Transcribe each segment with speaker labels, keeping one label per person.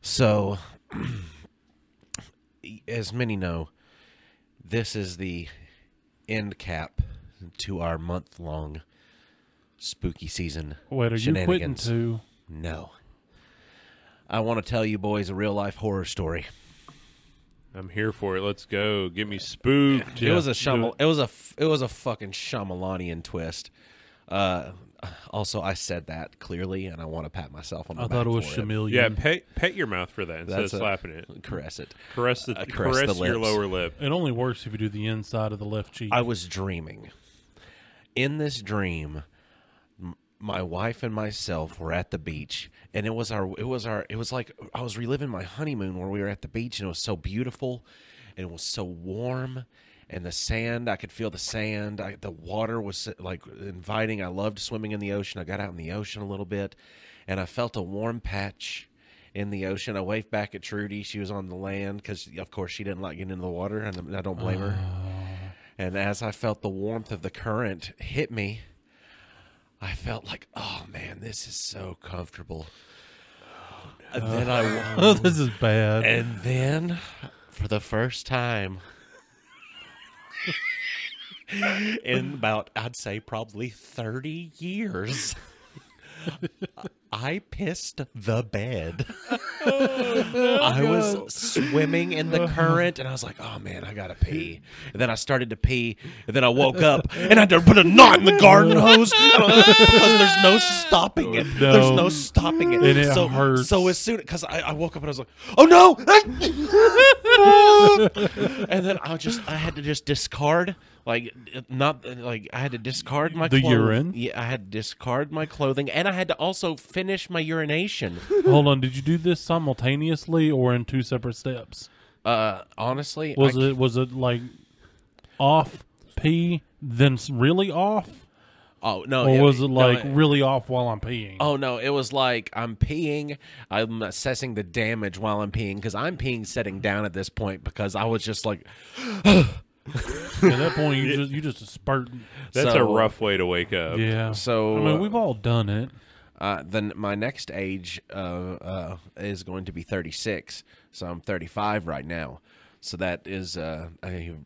Speaker 1: So, as many know, this is the end cap to our month-long spooky season.
Speaker 2: Wait, are you quitting
Speaker 1: shenanigans.
Speaker 2: too?
Speaker 1: No. I want to tell you boys a real-life horror story.
Speaker 3: I'm here for it. Let's go. Get me spooked.
Speaker 1: It was a fucking Shyamalanian twist. Also, I said that clearly, and I want to pat myself on the
Speaker 2: I
Speaker 1: back
Speaker 2: thought it was
Speaker 1: for
Speaker 2: chameleon.
Speaker 3: Yeah, pet your mouth for that instead
Speaker 1: That's
Speaker 3: of slapping it.
Speaker 1: Caress it.
Speaker 3: Caress the
Speaker 1: caress the
Speaker 3: your
Speaker 1: lips.
Speaker 3: lower lip.
Speaker 2: It only works if you do the inside of the left cheek.
Speaker 1: I was dreaming. In this dream, my wife and myself were at the beach, and it was like I was reliving my honeymoon where we were at the beach, and it was so beautiful, and it was so warm, and the sand, I could feel the sand. The water was like inviting. I loved swimming in the ocean. I got out in the ocean a little bit, and I felt a warm patch in the ocean. I waved back at Trudy. She was on the land because, of course, she didn't like getting into the water, and I don't blame her. And as I felt the warmth of the current hit me, I felt like, oh, man, this is so comfortable. And then
Speaker 2: Oh, this is bad.
Speaker 1: and then, for the first time in about, I'd say, probably 30 years, I pissed the bed. I was swimming in the current, and I was like, oh, man, I got to pee. And then I started to pee, and then I woke up, and I had to put a knot in the garden hose because there's no stopping it.
Speaker 2: No.
Speaker 1: There's no stopping it.
Speaker 2: And it
Speaker 1: so,
Speaker 2: hurts.
Speaker 1: So as soon, because I woke up, and I was like, oh, no. And then I had to just discard. I had to discard my
Speaker 2: The
Speaker 1: clothes.
Speaker 2: urine?
Speaker 1: Yeah, I had to discard my clothing, and I had to also finish my urination.
Speaker 2: Hold on, did you do this simultaneously or in two separate steps?
Speaker 1: Honestly,
Speaker 2: Was it like off pee then really off,
Speaker 1: Oh no!
Speaker 2: or was it
Speaker 1: no,
Speaker 2: like really off while I'm peeing?
Speaker 1: Oh no! It was like I'm peeing. I'm assessing the damage while I'm peeing because I'm peeing sitting down at this point because I was just like.
Speaker 2: At that point, you just spurt.
Speaker 3: That's
Speaker 1: So-
Speaker 3: a rough way to wake up.
Speaker 2: Yeah.
Speaker 1: So
Speaker 2: I mean, we've all done it.
Speaker 1: then my next age is going to be 36. So I'm 35 right now. So that is a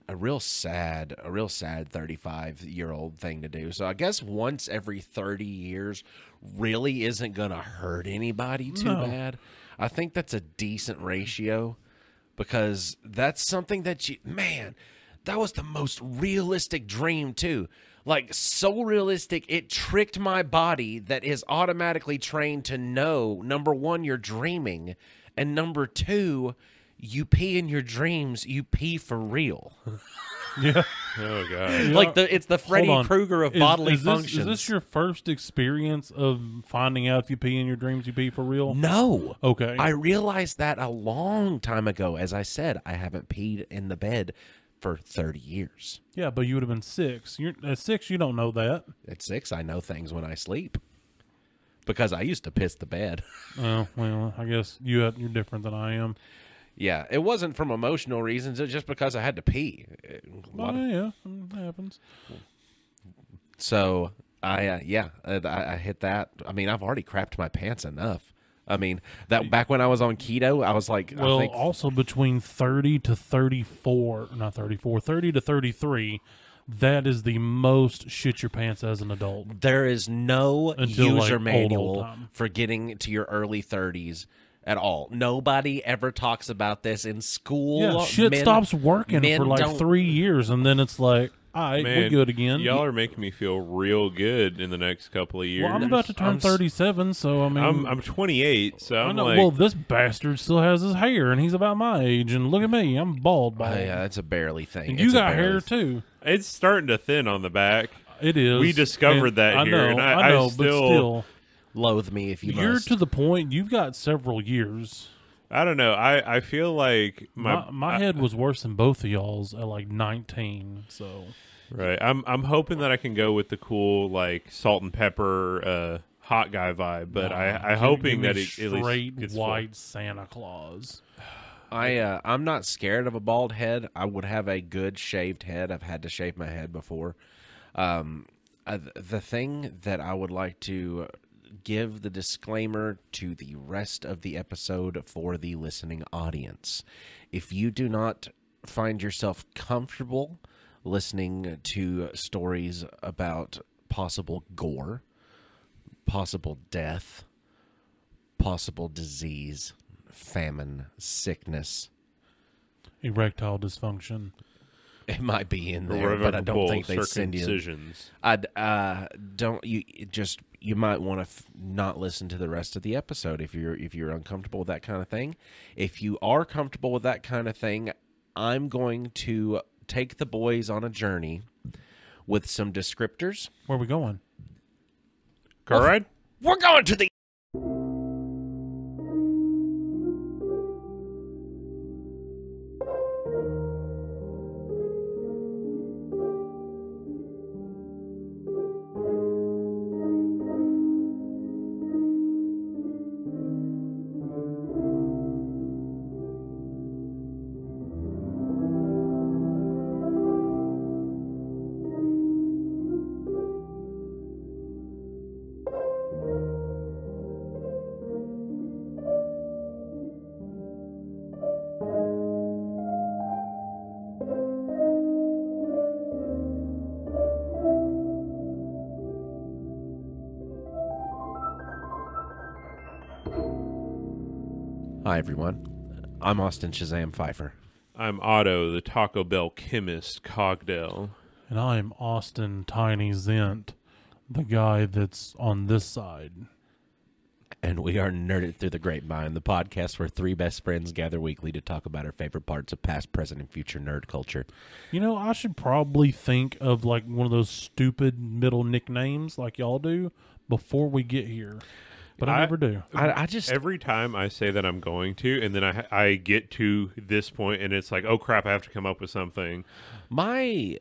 Speaker 1: real sad 35-year-old thing to do. So I guess once every 30 years really isn't going to hurt anybody too
Speaker 2: No.
Speaker 1: bad. I think that's a decent ratio because that's something that that was the most realistic dream too. Like so realistic, it tricked my body that is automatically trained to know, number one, you're dreaming, and number two, you pee in your dreams, you pee for real.
Speaker 2: Yeah.
Speaker 3: Oh god.
Speaker 2: Yeah.
Speaker 1: Like it's the Freddy
Speaker 2: Hold on.
Speaker 1: Krueger of
Speaker 2: Is-
Speaker 1: bodily
Speaker 2: is this,
Speaker 1: functions.
Speaker 2: Is this your first experience of finding out if you pee in your dreams, you pee for real?
Speaker 1: No.
Speaker 2: Okay.
Speaker 1: I realized that a long time ago. As I said, I haven't peed in the bed for 30 years.
Speaker 2: Yeah, but you would have been 6. At 6, you don't know that.
Speaker 1: At 6, I know things when I sleep. Because I used to piss the bed.
Speaker 2: Oh, well, I guess you're different than I am.
Speaker 1: Yeah, it wasn't from emotional reasons. It was just because I had to pee. A lot of-
Speaker 2: Yeah, it happens.
Speaker 1: So, I hit that. I mean, I've already crapped my pants enough. I mean, that back when I was on keto, I was like,
Speaker 2: Well,
Speaker 1: I think,
Speaker 2: also between 30 to 34, not 34, 30 to 33, that is the most shit your pants as an adult.
Speaker 1: there is no
Speaker 2: Until, like,
Speaker 1: user
Speaker 2: old
Speaker 1: manual
Speaker 2: time.
Speaker 1: for getting to your early 30s at all. Nobody ever talks about this in school.
Speaker 2: Yeah, shit
Speaker 1: Men-
Speaker 2: stops working
Speaker 1: men
Speaker 2: for like
Speaker 1: don't-
Speaker 2: 3 years, and then it's like, all right,
Speaker 3: Man,
Speaker 2: we're good again.
Speaker 3: Y'all are making me feel real good in the next couple of years.
Speaker 2: Well, I'm about to turn 37, so I mean,
Speaker 3: I'm 28, so
Speaker 2: I
Speaker 3: I'm
Speaker 2: know.
Speaker 3: like,
Speaker 2: Well, this bastard still has his hair, and he's about my age. And look at me, I'm bald.
Speaker 1: Yeah, it's a barely thing.
Speaker 2: and
Speaker 1: It's
Speaker 2: you
Speaker 1: a
Speaker 2: got
Speaker 1: barely
Speaker 2: hair too.
Speaker 3: it's starting to thin on the back.
Speaker 2: It is.
Speaker 3: We discovered
Speaker 2: And
Speaker 3: that
Speaker 2: I
Speaker 3: here,
Speaker 2: know,
Speaker 3: and
Speaker 2: I know,
Speaker 3: still,
Speaker 2: but still,
Speaker 1: Loathe me if you
Speaker 2: you're
Speaker 1: must.
Speaker 2: to the point. You've got several years.
Speaker 3: I don't know. I feel like
Speaker 2: My head was worse than both of y'all's at like 19. So
Speaker 3: right. I'm hoping that I can go with the cool like salt and pepper hot guy vibe, but I'm hoping that it at
Speaker 2: straight
Speaker 3: least gets
Speaker 2: white Santa Claus.
Speaker 1: I'm not scared of a bald head. I would have a good shaved head. I've had to shave my head before. The thing that I would like to give the disclaimer to the rest of the episode for the listening audience. If you do not find yourself comfortable listening to stories about possible gore, possible death, possible disease, famine, sickness,
Speaker 2: Erectile dysfunction.
Speaker 1: it might be in there, but I don't think they send you.
Speaker 3: Circumcisions.
Speaker 1: You might want to not listen to the rest of the episode if you're uncomfortable with that kind of thing. If you are comfortable with that kind of thing, I'm going to take the boys on a journey with some descriptors.
Speaker 2: Where are we going?
Speaker 3: Car ride?
Speaker 1: We're going to the. Hi, everyone. I'm Austin Shazam Pfeiffer.
Speaker 3: I'm Otto, the Taco Bell chemist, Cogdell.
Speaker 2: And I'm Austin Tiny Zent, the guy that's on this side.
Speaker 1: And we are Nerded Through the Grapevine, the podcast where three best friends gather weekly to talk about our favorite parts of past, present, and future nerd culture.
Speaker 2: You know, I should probably think of like one of those stupid middle nicknames like y'all do before we get here. But I never do.
Speaker 1: I just...
Speaker 3: Every time I say that I'm going to, and then I get to this point, and it's like, oh crap, I have to come up with something.
Speaker 1: My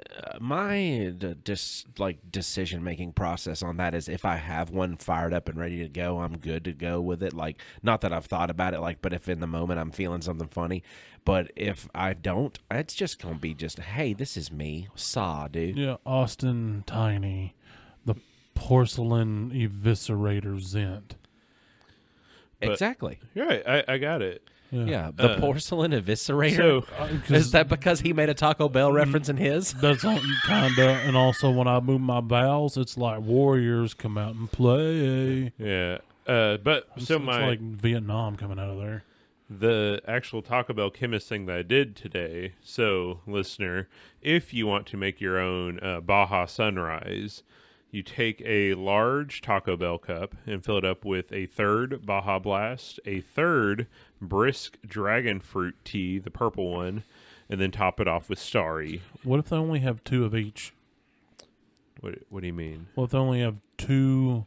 Speaker 1: decision making process on that is if I have one fired up and ready to go, I'm good to go with it. Like, not that I've thought about it, like, but if in the moment I'm feeling something funny, but if I don't, it's just gonna be just, hey, this is me, saw, dude.
Speaker 2: Yeah, Austin Tiny, the porcelain eviscerator Zent.
Speaker 3: But-
Speaker 1: Exactly.
Speaker 3: You're right, I got it.
Speaker 1: Yeah, the porcelain eviscerator.
Speaker 3: So,
Speaker 1: Is that because he made a Taco Bell reference in his?
Speaker 2: That's kinda, and also when I move my bowels, it's like warriors come out and play.
Speaker 3: yeah. But
Speaker 2: It's
Speaker 3: my
Speaker 2: like Vietnam coming out of there.
Speaker 3: the actual Taco Bell chemist thing that I did today. So, listener, if you want to make your own Baja Sunrise, you take a large Taco Bell cup and fill it up with a third Baja Blast, a third Brisk Dragon Fruit tea, the purple one, and then top it off with Starry.
Speaker 2: What if they only have two of each?
Speaker 3: What do you mean?
Speaker 2: What if they only have two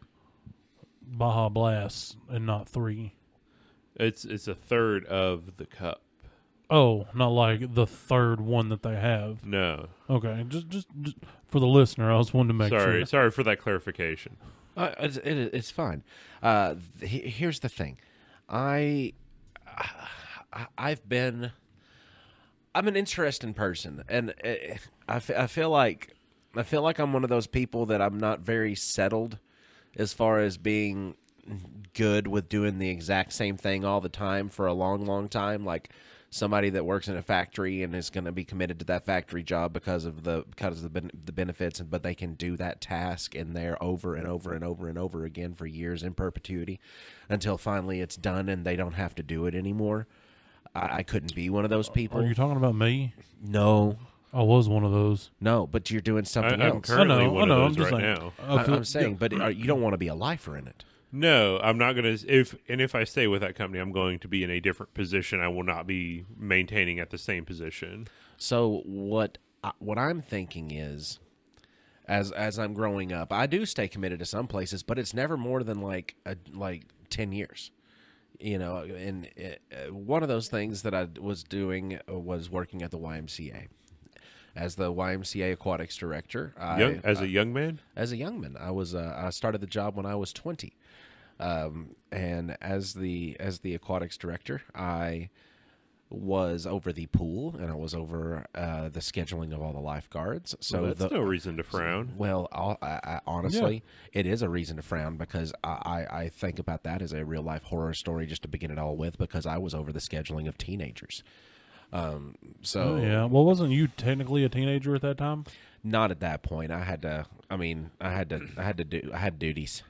Speaker 2: Baja Blasts and not three?
Speaker 3: It's a third of the cup.
Speaker 2: Oh, not like the third one that they have.
Speaker 3: No.
Speaker 2: Okay, just for the listener, I was wanting to make sure.
Speaker 3: Sorry for that clarification.
Speaker 1: It's fine. Here's the thing. I'm an interesting person, and I feel like I'm one of those people that I'm not very settled as far as being good with doing the exact same thing all the time for a long, long time. Like somebody that works in a factory and is going to be committed to that factory job because of the benefits, but they can do that task in there over and over and over and over again for years in perpetuity until finally it's done and they don't have to do it anymore. I couldn't be one of those people.
Speaker 2: Are you talking about me?
Speaker 1: No,
Speaker 2: I was one of those.
Speaker 1: no, but you're doing something
Speaker 3: I'm
Speaker 1: else.
Speaker 3: currently
Speaker 2: I know,
Speaker 3: one
Speaker 2: I'm
Speaker 3: of those
Speaker 2: just
Speaker 3: right
Speaker 2: saying.
Speaker 3: now.
Speaker 1: I'm saying, but you don't want to be a lifer in it.
Speaker 3: No, I'm not going to. If I stay with that company, I'm going to be in a different position. I will not be maintaining at the same position.
Speaker 1: So what I'm thinking is, as I'm growing up, I do stay committed to some places, but it's never more than like 10 years. You know, and one of those things that I was doing was working at the YMCA. As the YMCA aquatics director,
Speaker 3: As a young man?
Speaker 1: as a young man, I started the job when I was 20, and as the aquatics director, I was over the pool, and I was over the scheduling of all the lifeguards. So
Speaker 3: Well, that's no reason to frown.
Speaker 1: well, honestly, it is a reason to frown because I think about that as a real life horror story just to begin it all with, because I was over the scheduling of teenagers. So
Speaker 2: Yeah. Well, wasn't you technically a teenager at that time?
Speaker 1: not at that point. I had to. I mean, I had duties.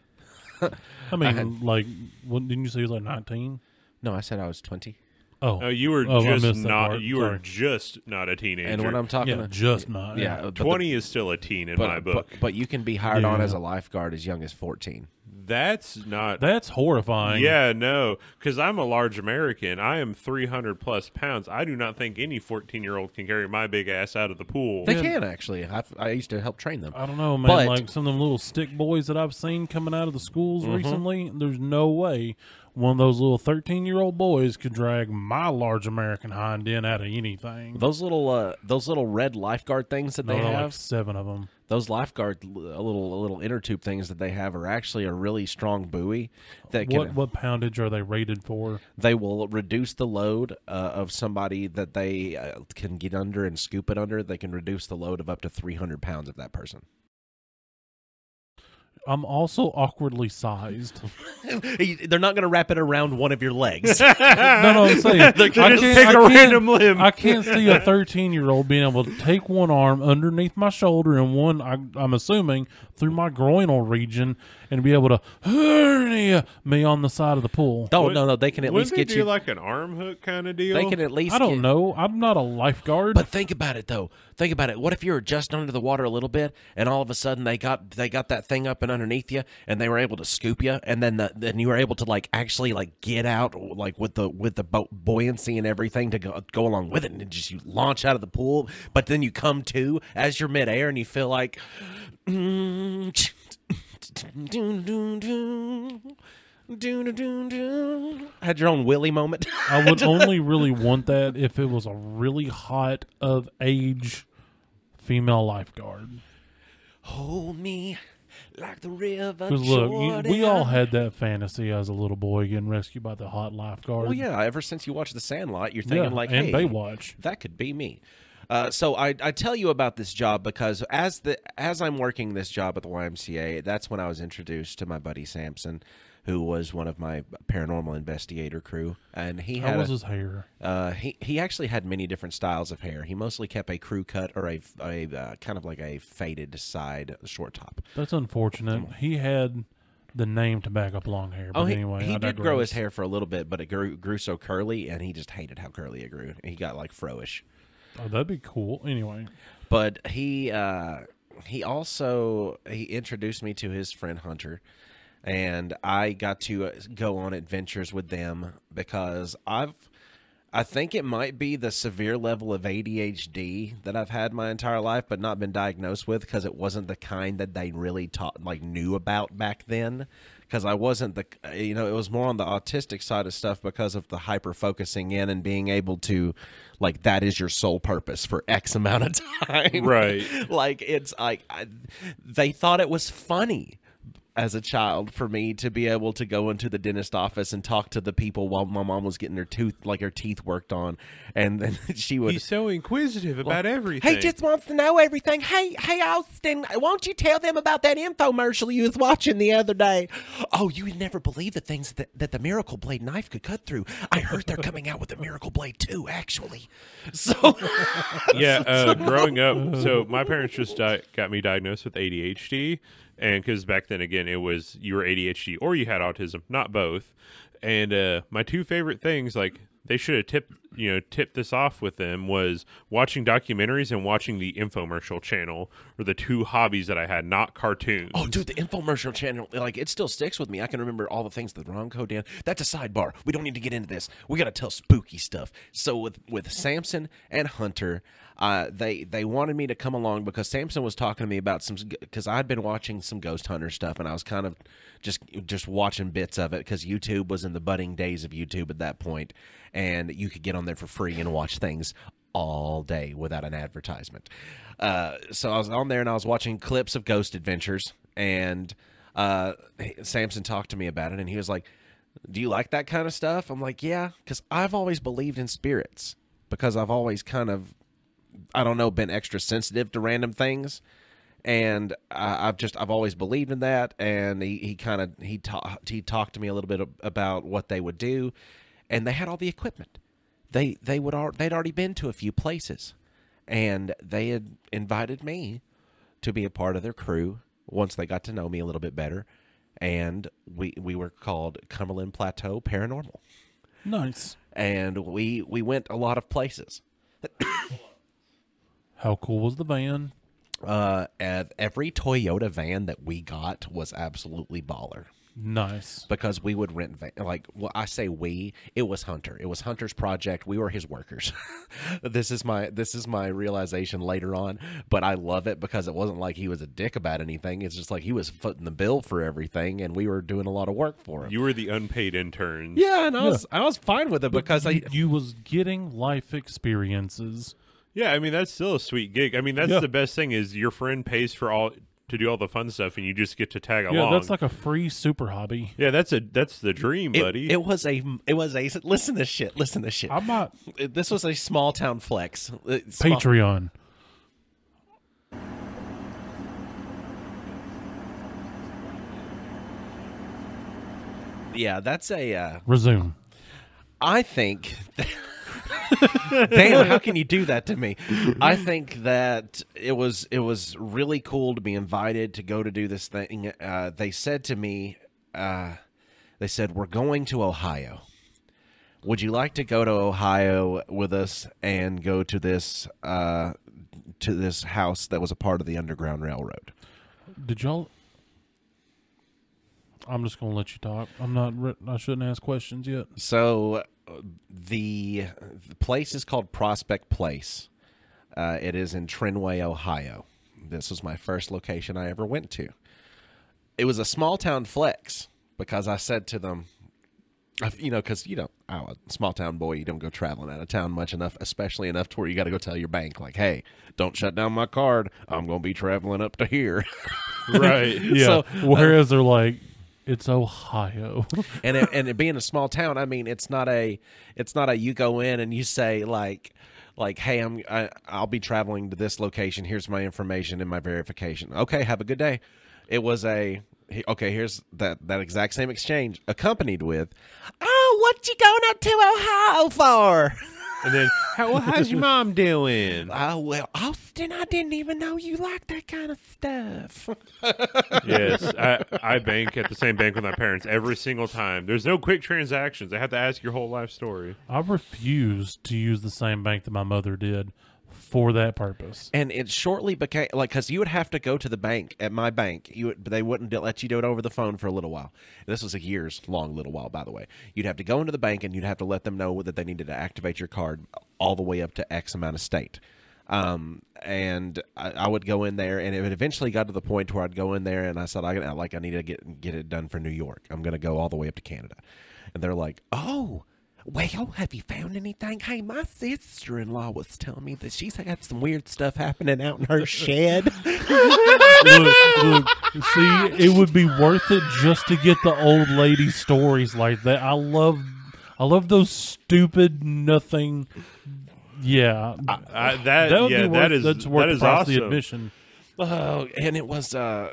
Speaker 2: I mean, like, didn't you say you was like 19?
Speaker 1: No, I said I was 20.
Speaker 2: Oh,
Speaker 3: Oh, you were
Speaker 2: I
Speaker 3: just
Speaker 2: missed that
Speaker 3: not.
Speaker 2: part.
Speaker 3: You were
Speaker 2: Sorry.
Speaker 3: just not a teenager.
Speaker 1: And when I'm talking,
Speaker 2: yeah, just not.
Speaker 1: yeah, but
Speaker 3: 20 is still a teen in my book.
Speaker 1: But you can be hired on
Speaker 2: Yeah.
Speaker 1: as a lifeguard as young as 14.
Speaker 3: That's not.
Speaker 2: That's horrifying.
Speaker 3: Yeah, no, because I'm a large American. I am 300 plus pounds. I do not think any 14-year-old can carry my big ass out of the pool.
Speaker 1: They can actually. I used to help train them.
Speaker 2: I don't know, man.
Speaker 1: But-
Speaker 2: like some of them little stick boys that I've seen coming out of the schools
Speaker 1: Mm-hmm.
Speaker 2: recently, there's no way one of those little 13-year-old boys could drag my large American hind end out of anything.
Speaker 1: Those little red lifeguard things that they
Speaker 2: There are
Speaker 1: have.
Speaker 2: like 7 of them.
Speaker 1: Those lifeguard little inner tube things that they have are actually a really strong buoy that can
Speaker 2: What poundage are they rated for?
Speaker 1: they will reduce the load of somebody that they can get under and scoop it under. They can reduce the load of up to 300 pounds of that person.
Speaker 2: I'm also awkwardly sized.
Speaker 1: They're not going to wrap it around one of your legs.
Speaker 2: No, I'm saying
Speaker 3: They just take a random limb.
Speaker 2: I can't see a 13-year-old being able to take one arm underneath my shoulder and one, I'm assuming, through my groinal region and be able to hernia me on the side of the pool.
Speaker 1: No, they can at
Speaker 3: Wouldn't
Speaker 1: least
Speaker 3: they
Speaker 1: get
Speaker 3: do
Speaker 1: you.
Speaker 3: like an arm hook kind of deal?
Speaker 1: They can at least.
Speaker 2: I don't
Speaker 1: get-
Speaker 2: know. I'm not a lifeguard.
Speaker 1: But think about it though. Think about it. What if you were just under the water a little bit, and all of a sudden they got that thing up and underneath you, and they were able to scoop you, and then you were able to like actually like get out like with the buoyancy and everything to go along with it, and just you launch out of the pool, but then you come to as you're midair and you feel like. Had your own Willy moment.
Speaker 2: I would only really want that if it was a really hot of age female lifeguard.
Speaker 1: Hold me like the river
Speaker 2: Because look,
Speaker 1: Jordan.
Speaker 2: we all had that fantasy as a little boy getting rescued by the hot lifeguard.
Speaker 1: Well, yeah. Ever since you watched The Sandlot, you're thinking like,
Speaker 2: and
Speaker 1: hey,
Speaker 2: Baywatch.
Speaker 1: that could be me. So I tell you about this job because as I'm working this job at the YMCA, that's when I was introduced to my buddy Samson, who was one of my paranormal investigator crew, and he
Speaker 2: How
Speaker 1: had
Speaker 2: was his hair?
Speaker 1: he actually had many different styles of hair. He mostly kept a crew cut or a kind of like a faded side short top.
Speaker 2: That's unfortunate. He had the name to back up long hair. But anyway,
Speaker 1: he
Speaker 2: I
Speaker 1: did grow his
Speaker 2: digress.
Speaker 1: hair for a little bit, but it grew so curly, and he just hated how curly it grew. He got like fro-ish.
Speaker 2: Oh, that'd be cool. Anyway,
Speaker 1: But he introduced me to his friend Hunter, and I got to go on adventures with them because I think it might be the severe level of ADHD that I've had my entire life, but not been diagnosed with because it wasn't the kind that they really knew about back then. Because I wasn't it was more on the autistic side of stuff because of the hyper focusing in and being able to, like, that is your sole purpose for X amount of time.
Speaker 3: Right.
Speaker 1: Like, it's like, they thought it was funny as a child for me to be able to go into the dentist office and talk to the people while my mom was getting her teeth worked on, and then she would.
Speaker 3: He's so inquisitive about everything.
Speaker 1: He just wants to know everything. Hey, Austin, won't you tell them about that infomercial you was watching the other day? Oh, you would never believe the things that the Miracle Blade knife could cut through. I heard they're coming out with the Miracle Blade 2, actually. So,
Speaker 3: Yeah, growing up, so my parents just got me diagnosed with ADHD, and because back then, again, it was you were ADHD or you had autism, not both. And my two favorite things, like they should have tipped this off with them, was watching documentaries and watching the infomercial channel, were the two hobbies that I had, not cartoons.
Speaker 1: oh, dude, the infomercial channel, like, it still sticks with me. I can remember all the things that Ron Code did. That's a sidebar. We don't need to get into this. We got to tell spooky stuff. So with Samson and Hunter, they wanted me to come along because Samson was talking to me about because I'd been watching some ghost hunter stuff, and I was kind of just watching bits of it because YouTube was in the budding days of YouTube at that point, and you could get on there for free and watch things all day without an advertisement. So I was on there and I was watching clips of Ghost Adventures, and Samson talked to me about it, and he was like, do you like that kind of stuff? I'm like, yeah, because I've always believed in spirits because I've always kind of, I don't know, been extra sensitive to random things. And I've always believed in that. And he talked to me a little bit about what they would do, and they had all the equipment. They'd already been to a few places, and they had invited me to be a part of their crew once they got to know me a little bit better. And we were called Cumberland Plateau Paranormal.
Speaker 2: Nice.
Speaker 1: And we went a lot of places.
Speaker 2: How cool was the van?
Speaker 1: And every Toyota van that we got was absolutely baller.
Speaker 2: Nice.
Speaker 1: Because we would rent I say we, it was Hunter. It was Hunter's project. We were his workers. This is my realization later on, but I love it because it wasn't like he was a dick about anything. It's just like he was footing the bill for everything, and we were doing a lot of work for him.
Speaker 3: You were the unpaid interns.
Speaker 1: Yeah, and I was fine with it because
Speaker 2: you was getting life experiences.
Speaker 3: Yeah, I mean, that's still a sweet gig. I mean, that's the best thing is your friend pays for to do all the fun stuff, and you just get to tag along.
Speaker 2: Yeah, that's like a free super hobby.
Speaker 3: Yeah, that's the dream, buddy.
Speaker 1: It was a listen to this shit.
Speaker 2: I'm not
Speaker 1: This was a small town flex.
Speaker 2: Patreon.
Speaker 1: Yeah, that's a
Speaker 2: Resume.
Speaker 1: I think damn, how can you do that to me? I think that it was really cool to be invited to go to do this thing. They said to me, they said, we're going to Ohio. Would you like to go to Ohio with us and go to this house that was a part of the Underground Railroad?
Speaker 2: Did y'all? I'm just gonna let you talk. I shouldn't ask questions yet.
Speaker 1: So the place is called Prospect Place. It is in Trinway, Ohio. This was my first location I ever went to. It was a small town flex because I said to them, because I'm a small town boy, you don't go traveling out of town much enough, especially enough to where you got to go tell your bank, like, hey, don't shut down my card. I'm going to be traveling up to here.
Speaker 3: Right.
Speaker 2: Yeah.
Speaker 1: So,
Speaker 2: whereas they're like, it's Ohio.
Speaker 1: and it being a small town, I mean, it's not a you go in and you say like, hey, I'll be traveling to this location. Here's my information and my verification. Okay, have a good day. It was here's that exact same exchange accompanied with, oh, what you going up to Ohio for?
Speaker 3: And then, how's your mom doing?
Speaker 1: Oh, well, Austin, I didn't even know you like that kind of stuff.
Speaker 3: Yes, I bank at the same bank with my parents every single time. There's no quick transactions. I have to ask your whole life story.
Speaker 2: I refuse to use the same bank that my mother did for that purpose.
Speaker 1: And it shortly became because you would have to go to the bank at my bank. They wouldn't let you do it over the phone for a little while. This was a years long little while, by the way. You'd have to go into the bank and you'd have to let them know that they needed to activate your card all the way up to X amount of state. And I would go in there, and it eventually got to the point where I'd go in there and I said, I need to get it done for New York. I'm going to go all the way up to Canada. And they're like, oh, well, have you found anything? Hey, my sister-in-law was telling me that she's had some weird stuff happening out in her shed.
Speaker 2: look, see, it would be worth it just to get the old lady stories like that. I love those stupid nothing. Yeah,
Speaker 3: that is
Speaker 2: worth the
Speaker 3: awesome.
Speaker 2: admission.
Speaker 1: Oh, and it was I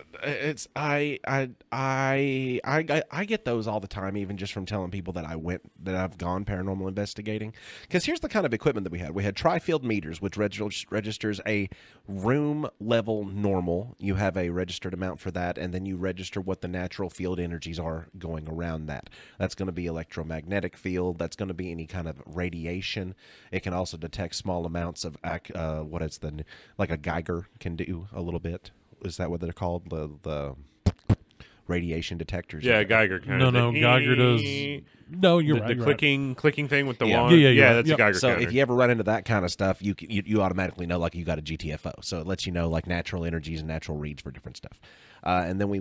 Speaker 1: get those all the time, even just from telling people that I've gone paranormal investigating. Because here's the kind of equipment that we had. We had tri-field meters, which registers a room level normal. You have a registered amount for that, and then you register what the natural field energies are going around that. That's going to be electromagnetic field. That's going to be any kind of radiation. It can also detect small amounts of like a Geiger can do a little bit. Is that what they're called? The radiation detectors?
Speaker 3: Yeah, Geiger kind of.
Speaker 2: No, Geiger does. No, you're right.
Speaker 3: The clicking thing with the
Speaker 1: Yeah.
Speaker 3: wand.
Speaker 2: Yeah,
Speaker 3: that's a Geiger
Speaker 1: So
Speaker 3: counter.
Speaker 1: if you ever run into that kind of stuff, you automatically know like you got a GTFO. So it lets you know like natural energies and natural reads for different stuff. And then we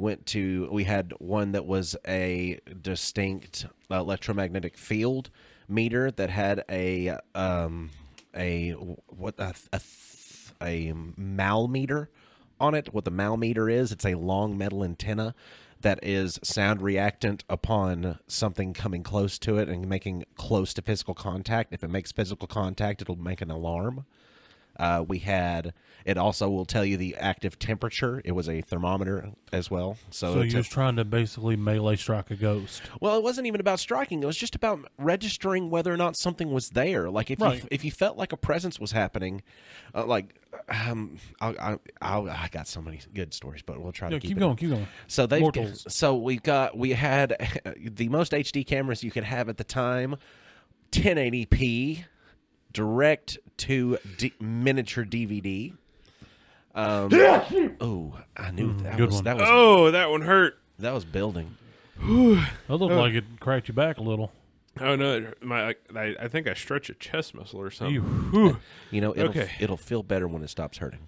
Speaker 1: had one that was a distinct electromagnetic field meter that had a mal meter on it. What the mal meter is, it's a long metal antenna that is sound reactant upon something coming close to it and making close to physical contact. If it makes physical contact, it'll make an alarm. It also will tell you the active temperature. It was a thermometer as well.
Speaker 2: So you're just trying to basically melee strike a ghost.
Speaker 1: Well, it wasn't even about striking. It was just about registering whether or not something was there. Like if you felt like a presence was happening, I got so many good stories, but we'll try to keep
Speaker 2: going. Keep going.
Speaker 1: So we had the most HD cameras you could have at the time, 1080p, direct to miniature DVD. Oh, I knew that
Speaker 2: good
Speaker 1: was
Speaker 2: one.
Speaker 1: that was
Speaker 3: Oh, that one hurt.
Speaker 1: that was building.
Speaker 2: That looked like it cracked you back a little.
Speaker 3: Oh no, I think I stretched a chest muscle or something.
Speaker 2: Whew.
Speaker 1: You know,
Speaker 3: Okay.
Speaker 1: it'll feel better when it stops hurting.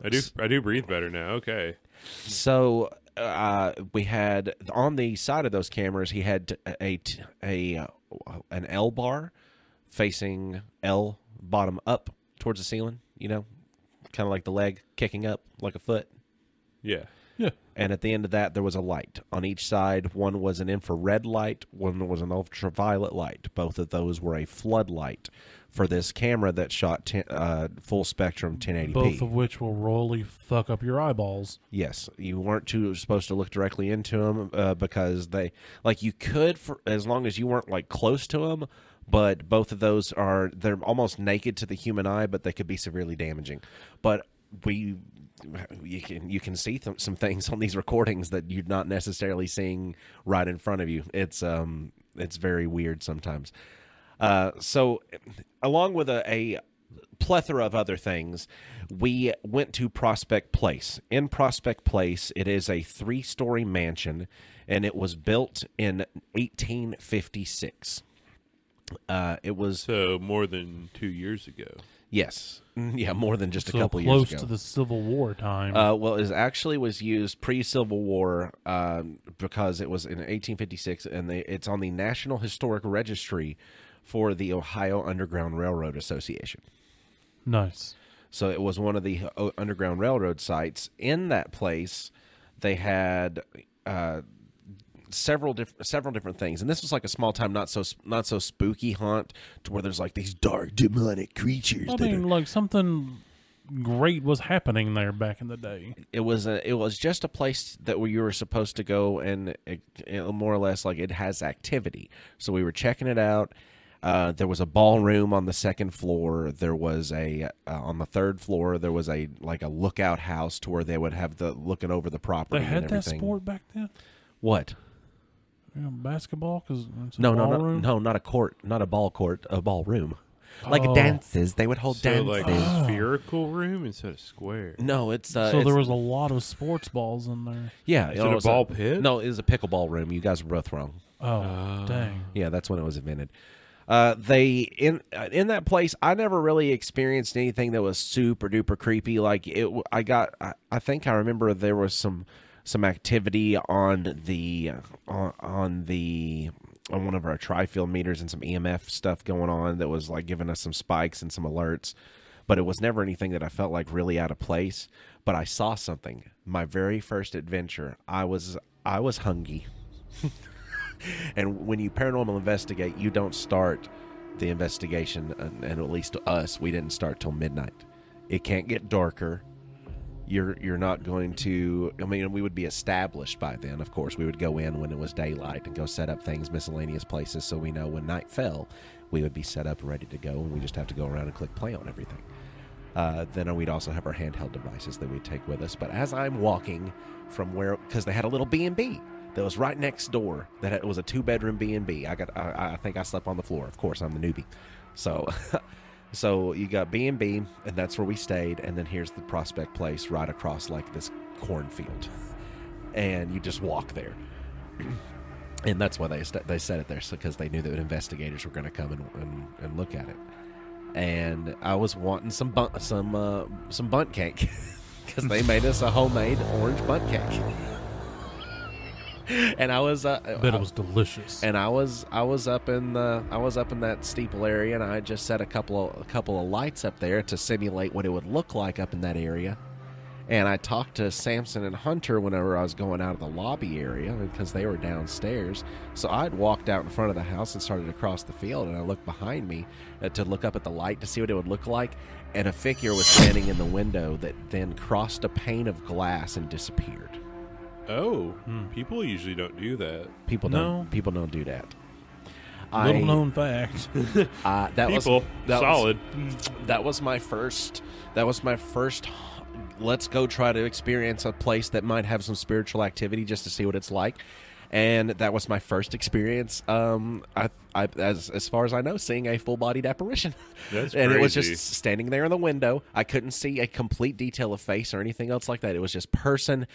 Speaker 3: I do breathe better now. Okay.
Speaker 1: So we had on the side of those cameras, he had an L bar facing L bottom up towards the ceiling. You know, kind of like the leg kicking up like a foot.
Speaker 3: Yeah.
Speaker 2: Yeah.
Speaker 1: And at the end of that, there was a light on each side. One was an infrared light. One was an ultraviolet light. Both of those were a floodlight for this camera that shot full spectrum 1080p.
Speaker 2: Both of which will royally fuck up your eyeballs.
Speaker 1: Yes, you weren't supposed to look directly into them because you could for as long as you weren't like close to them. But both of those they're almost naked to the human eye, but they could be severely damaging. But you can see some things on these recordings that you're not necessarily seeing right in front of you. It's very weird sometimes. So along with a plethora of other things, we went to Prospect Place. In Prospect Place, it is a 3-story mansion, and it was built in 1856. It was
Speaker 3: more than 2 years ago.
Speaker 1: Yes, yeah, more than just a
Speaker 2: So
Speaker 1: couple
Speaker 2: close
Speaker 1: years ago.
Speaker 2: to the Civil War time.
Speaker 1: Well, it was used pre-Civil War because it was in 1856, and it's on the National Historic Registry for the Ohio Underground Railroad Association.
Speaker 2: Nice.
Speaker 1: So it was one of the Underground Railroad sites. In that place, they had several different things, and this was like a small time, not so spooky haunt to where there's like these dark demonic creatures.
Speaker 2: Like something great was happening there back in the day.
Speaker 1: It was just a place that where you were supposed to go, and it more or less like it has activity. So we were checking it out. There was a ballroom on the second floor. There was on the third floor. There was a lookout house to where they would have the looking over the property.
Speaker 2: They had
Speaker 1: and
Speaker 2: that
Speaker 1: everything.
Speaker 2: sport back then.
Speaker 1: What?
Speaker 2: Basketball? Because
Speaker 1: No, not a court, not a ball court, a ballroom. Like dances, they would hold
Speaker 3: So
Speaker 1: dances.
Speaker 3: like a spherical room instead of square.
Speaker 1: No, it's
Speaker 2: so there was a lot of sports balls in there.
Speaker 1: yeah.
Speaker 3: Is it a ball pit?
Speaker 1: No, it was a pickleball room. You guys were both wrong.
Speaker 2: Oh, dang.
Speaker 1: Yeah, that's when it was invented. In that place, I never really experienced anything that was super duper creepy. Like I think I remember there was some activity on one of our tri-field meters and some EMF stuff going on that was like giving us some spikes and some alerts, but it was never anything that I felt like really out of place. But I saw something. My very first adventure, I was hungry. And when you paranormal investigate, you don't start the investigation, and at least us, we didn't start till midnight. It can't get darker. You're not going to. I mean, we would be established by then. Of course, we would go in when it was daylight and go set up things, miscellaneous places, so we know when night fell, we would be set up and ready to go, and we just have to go around and click play on everything. Then we'd also have our handheld devices that we'd take with us. But as I'm walking from because they had a little B&B that was right next door. It was a 2-bedroom B&B. I think I slept on the floor. Of course, I'm the newbie. So you got B&B, and that's where we stayed. And then here's the Prospect Place right across like this cornfield, and you just walk there. And that's why they set it there, because they knew that investigators were going to come and look at it. And I was wanting some bunt cake because they made us a homemade orange bunt cake. And I was
Speaker 2: I bet it was delicious.
Speaker 1: And I was up in that steeple area, and I just set a couple of lights up there to simulate what it would look like up in that area. And I talked to Samson and Hunter whenever I was going out of the lobby area because they were downstairs. So I'd walked out in front of the house and started to cross the field, and I looked behind me to look up at the light to see what it would look like, and a figure was standing in the window that then crossed a pane of glass and disappeared.
Speaker 3: Oh, people usually don't do that.
Speaker 1: People don't do that.
Speaker 2: Little known fact.
Speaker 3: People, solid.
Speaker 1: That was my first. Let's go try to experience a place that might have some spiritual activity just to see what it's like, and that was my first experience. As far as I know, seeing a full-bodied apparition.
Speaker 3: That's
Speaker 1: and it was
Speaker 3: crazy.
Speaker 1: just standing there in the window. I couldn't see a complete detail of face or anything else like that. It was just person.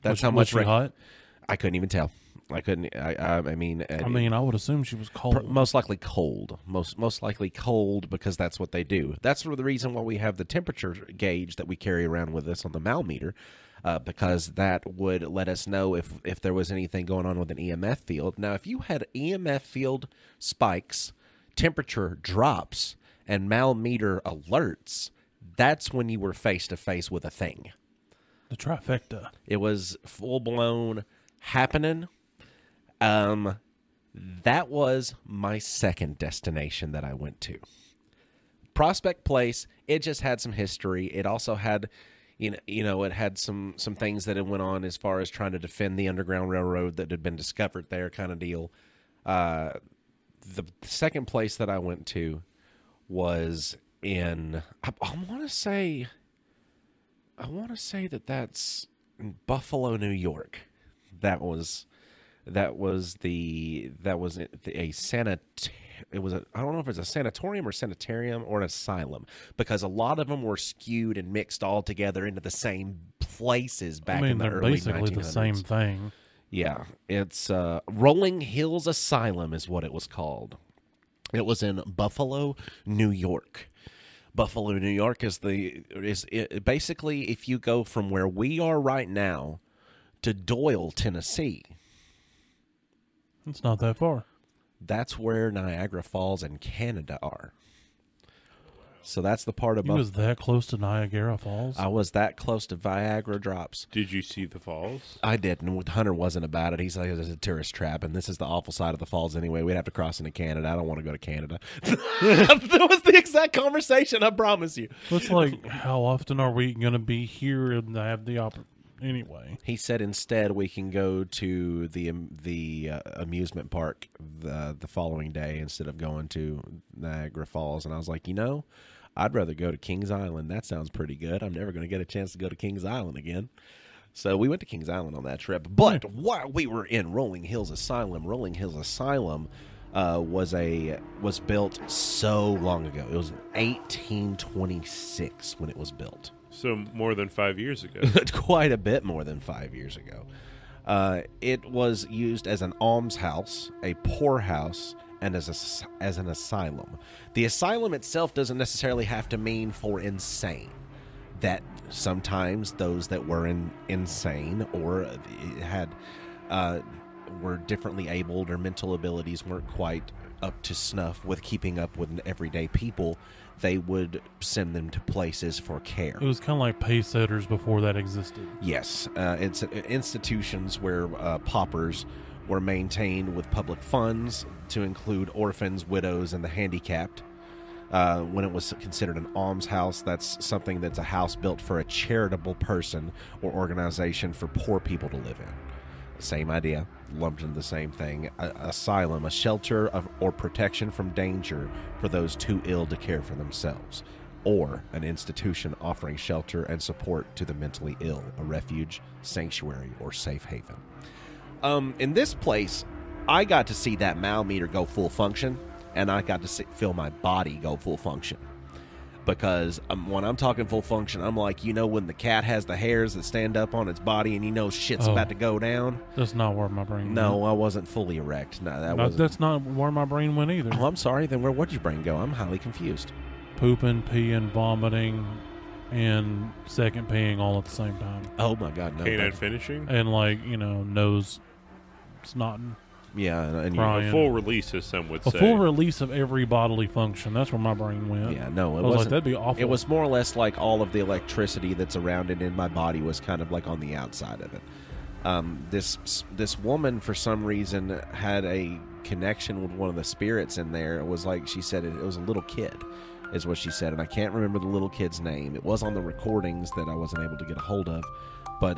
Speaker 1: That's how much.
Speaker 2: Was she hot?
Speaker 1: I couldn't even tell. I couldn't. I mean,
Speaker 2: I would assume she was cold.
Speaker 1: most likely cold. Most likely cold because that's what they do. That's the reason why we have the temperature gauge that we carry around with us on the mal meter, because that would let us know if there was anything going on with an EMF field. Now, if you had EMF field spikes, temperature drops, and mal meter alerts, that's when you were face to face with a thing.
Speaker 2: The trifecta.
Speaker 1: It was full blown happening. That was my second destination that I went to. Prospect Place, it just had some history. It also had, it had some things that had went on as far as trying to defend the Underground Railroad that had been discovered there, kind of deal. The second place that I went to was in, I want to say that's in Buffalo, New York. It was I don't know if it's a sanatorium or sanitarium or an asylum, because a lot of them were skewed and mixed all together into the same places back in the
Speaker 2: they're
Speaker 1: early 1900s.
Speaker 2: basically the same thing.
Speaker 1: Yeah, it's Rolling Hills Asylum is what it was called. It was in Buffalo, New York. Buffalo, New York is basically if you go from where we are right now to Doyle, Tennessee.
Speaker 2: It's not that far.
Speaker 1: That's where Niagara Falls and Canada are. So that's the part of
Speaker 2: You was that close to Niagara Falls?
Speaker 1: I was that close to Viagra drops.
Speaker 3: Did you see the falls?
Speaker 1: I didn't. Hunter wasn't about it. He's like, it's a tourist trap, and this is the awful side of the falls anyway. We'd have to cross into Canada. I don't want to go to Canada. That was the exact conversation, I promise you.
Speaker 2: It's like, how often are we going to be here and have the opportunity? Anyway,
Speaker 1: He said instead we can go to the amusement park the following day instead of going to Niagara Falls. And I was like, I'd rather go to Kings Island. That sounds pretty good. I'm never going to get a chance to go to Kings Island again. So we went to Kings Island on that trip. But while we were in Rolling Hills Asylum was built so long ago. It was 1826 when it was built.
Speaker 3: So more than 5 years ago.
Speaker 1: Quite a bit more than 5 years ago. It was used as an almshouse, a poorhouse, and as an asylum. The asylum itself doesn't necessarily have to mean for insane. That sometimes those that were insane or were differently abled or mental abilities weren't quite up to snuff with keeping up with everyday people, they would send them to places for care.
Speaker 2: it was kind of like pay setters before that existed.
Speaker 1: Yes, it's institutions where paupers were maintained with public funds to include orphans, widows, and the handicapped. When it was considered an almshouse, that's something that's a house built for a charitable person or organization for poor people to live in. Same idea, lumped into the same thing. Asylum, a shelter or protection from danger for those too ill to care for themselves. Or an institution offering shelter and support to the mentally ill, a refuge, sanctuary, or safe haven. In this place, I got to see that mal meter go full function, and I got to feel my body go full function. Because when I'm talking full function, I'm like, when the cat has the hairs that stand up on its body and shit's about to go down?
Speaker 2: That's not where my brain went.
Speaker 1: No, I wasn't fully erect. No,
Speaker 2: That's not where my brain went either.
Speaker 1: Oh, I'm sorry. Then where'd your brain go? I'm highly confused.
Speaker 2: Pooping, peeing, vomiting, and second peeing all at the same time.
Speaker 1: Oh, my God, no.
Speaker 3: Canine finishing?
Speaker 2: And nose snotting.
Speaker 1: Yeah, and
Speaker 2: Crying.
Speaker 3: A full release, as some would
Speaker 2: A
Speaker 3: say.
Speaker 2: full release of every bodily function. That's where my brain went.
Speaker 1: yeah, no, it
Speaker 2: I was like,
Speaker 1: wasn't.
Speaker 2: that'd be awful.
Speaker 1: It was more or less like all of the electricity that's around it in my body was kind of like on the outside of it. This woman, for some reason, had a connection with one of the spirits in there. It was like she said it was a little kid, is what she said, and I can't remember the little kid's name. It was on the recordings that I wasn't able to get a hold of, but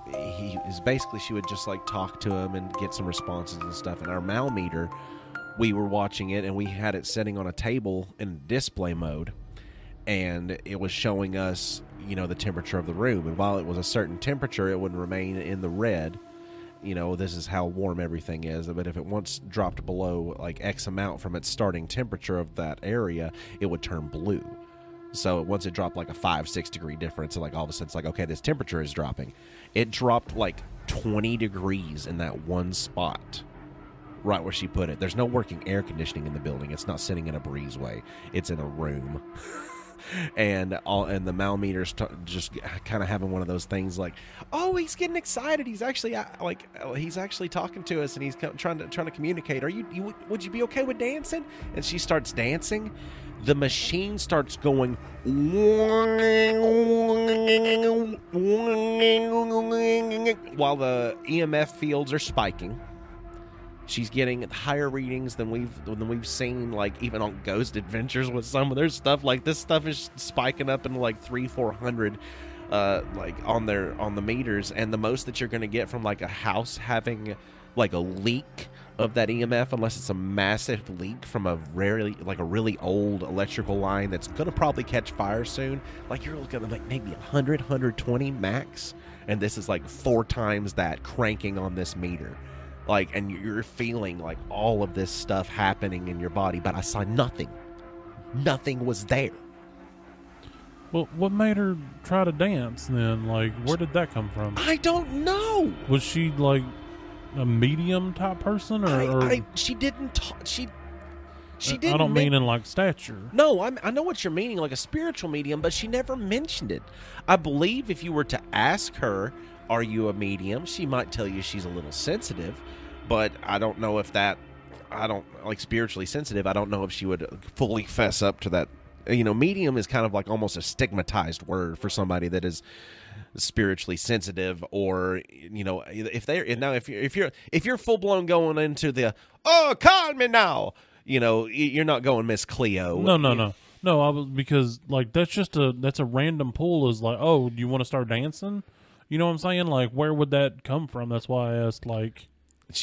Speaker 1: he is basically, she would just like talk to him and get some responses and stuff. And our mal meter, we were watching it and we had it sitting on a table in display mode, and it was showing us, you know, the temperature of the room. And while it was a certain temperature, it would remain in the red. You know, this is how warm everything is. But if it once dropped below like X amount from its starting temperature of that area, it would turn blue. So once it dropped like a 5-6 degree difference, like all of a sudden it's like, okay, this temperature is dropping. It dropped like 20 degrees in that one spot, right where she put it. There's no working air conditioning in the building. It's not sitting in a breezeway. It's in a room. And the mal meter's just kind of having one of those things like, oh, he's getting excited. He's actually he's actually talking to us, and he's trying to communicate. Would you be okay with dancing? And she starts dancing. The machine starts going while the EMF fields are spiking. She's getting higher readings than we've seen, like even on Ghost Adventures with some of their stuff. Like this stuff is spiking up in like 300-400, like on the meters, and the most that you're going to get from like a house having like a leak of that EMF, unless it's a massive leak from a really old electrical line that's going to probably catch fire soon. Like you're looking at like maybe 100, 120 max, and this is like 4 times that cranking on this meter. Like, and you're feeling like all of this stuff happening in your body, but I saw nothing. Nothing was there.
Speaker 2: Well, what made her try to dance then? Like, where did that come from?
Speaker 1: I don't know.
Speaker 2: Was she like a medium type person, or
Speaker 1: she didn't talk. She didn't.
Speaker 2: I don't mean in like stature.
Speaker 1: No, I know what you're meaning, like a spiritual medium, but she never mentioned it. I believe if you were to ask her, are you a medium? She might tell you she's a little sensitive, but I don't know if that, I don't like spiritually sensitive. I don't know if she would fully fess up to that. You know, medium is kind of like almost a stigmatized word for somebody that is spiritually sensitive, or you know, if you're full blown going into the call me now, you know, you're not going Miss Cleo.
Speaker 2: No. I was, because like that's a random pull. Is like, oh, do you want to start dancing? You know what I'm saying? Like, where would that come from? That's why I asked. Like,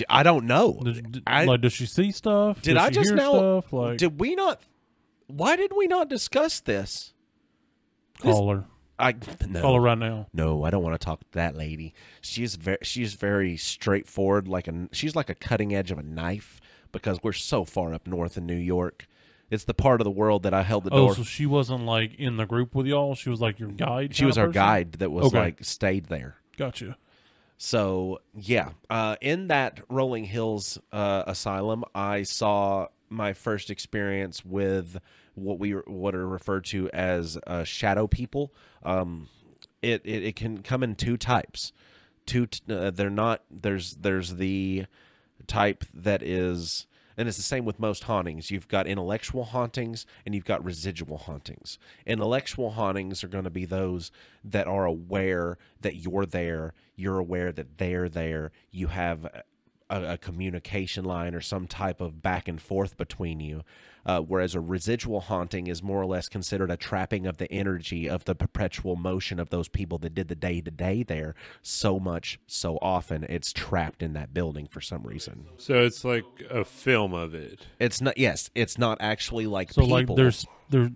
Speaker 1: I don't know.
Speaker 2: Does she see stuff?
Speaker 1: Did
Speaker 2: does
Speaker 1: I
Speaker 2: she
Speaker 1: just
Speaker 2: hear
Speaker 1: know?
Speaker 2: Stuff? Like,
Speaker 1: did we not? Why did we not discuss this?
Speaker 2: call her.
Speaker 1: No.
Speaker 2: Call her right now.
Speaker 1: No, I don't want to talk to that lady. She's very straightforward. She's like a cutting edge of a knife, because we're so far up north in New York. It's the part of the world that I held the door.
Speaker 2: Oh, so she wasn't like in the group with y'all. She was like your guide.
Speaker 1: She was our
Speaker 2: person?
Speaker 1: guide that was
Speaker 2: Okay.
Speaker 1: like stayed there.
Speaker 2: Gotcha.
Speaker 1: So yeah, in that Rolling Hills asylum, I saw my first experience with what are referred to as shadow people. It can come in 2 types. They're not. There's the type that is. And it's the same with most hauntings. You've got intellectual hauntings and you've got residual hauntings. Intellectual hauntings are going to be those that are aware that you're there. You're aware that they're there. You have a communication line or some type of back and forth between you. Whereas a residual haunting is more or less considered a trapping of the energy of the perpetual motion of those people that did the day-to-day there so often it's trapped in that building for some reason.
Speaker 3: So it's like a film of it.
Speaker 1: It's not. Yes, it's not actually like
Speaker 2: So
Speaker 1: people.
Speaker 2: like there's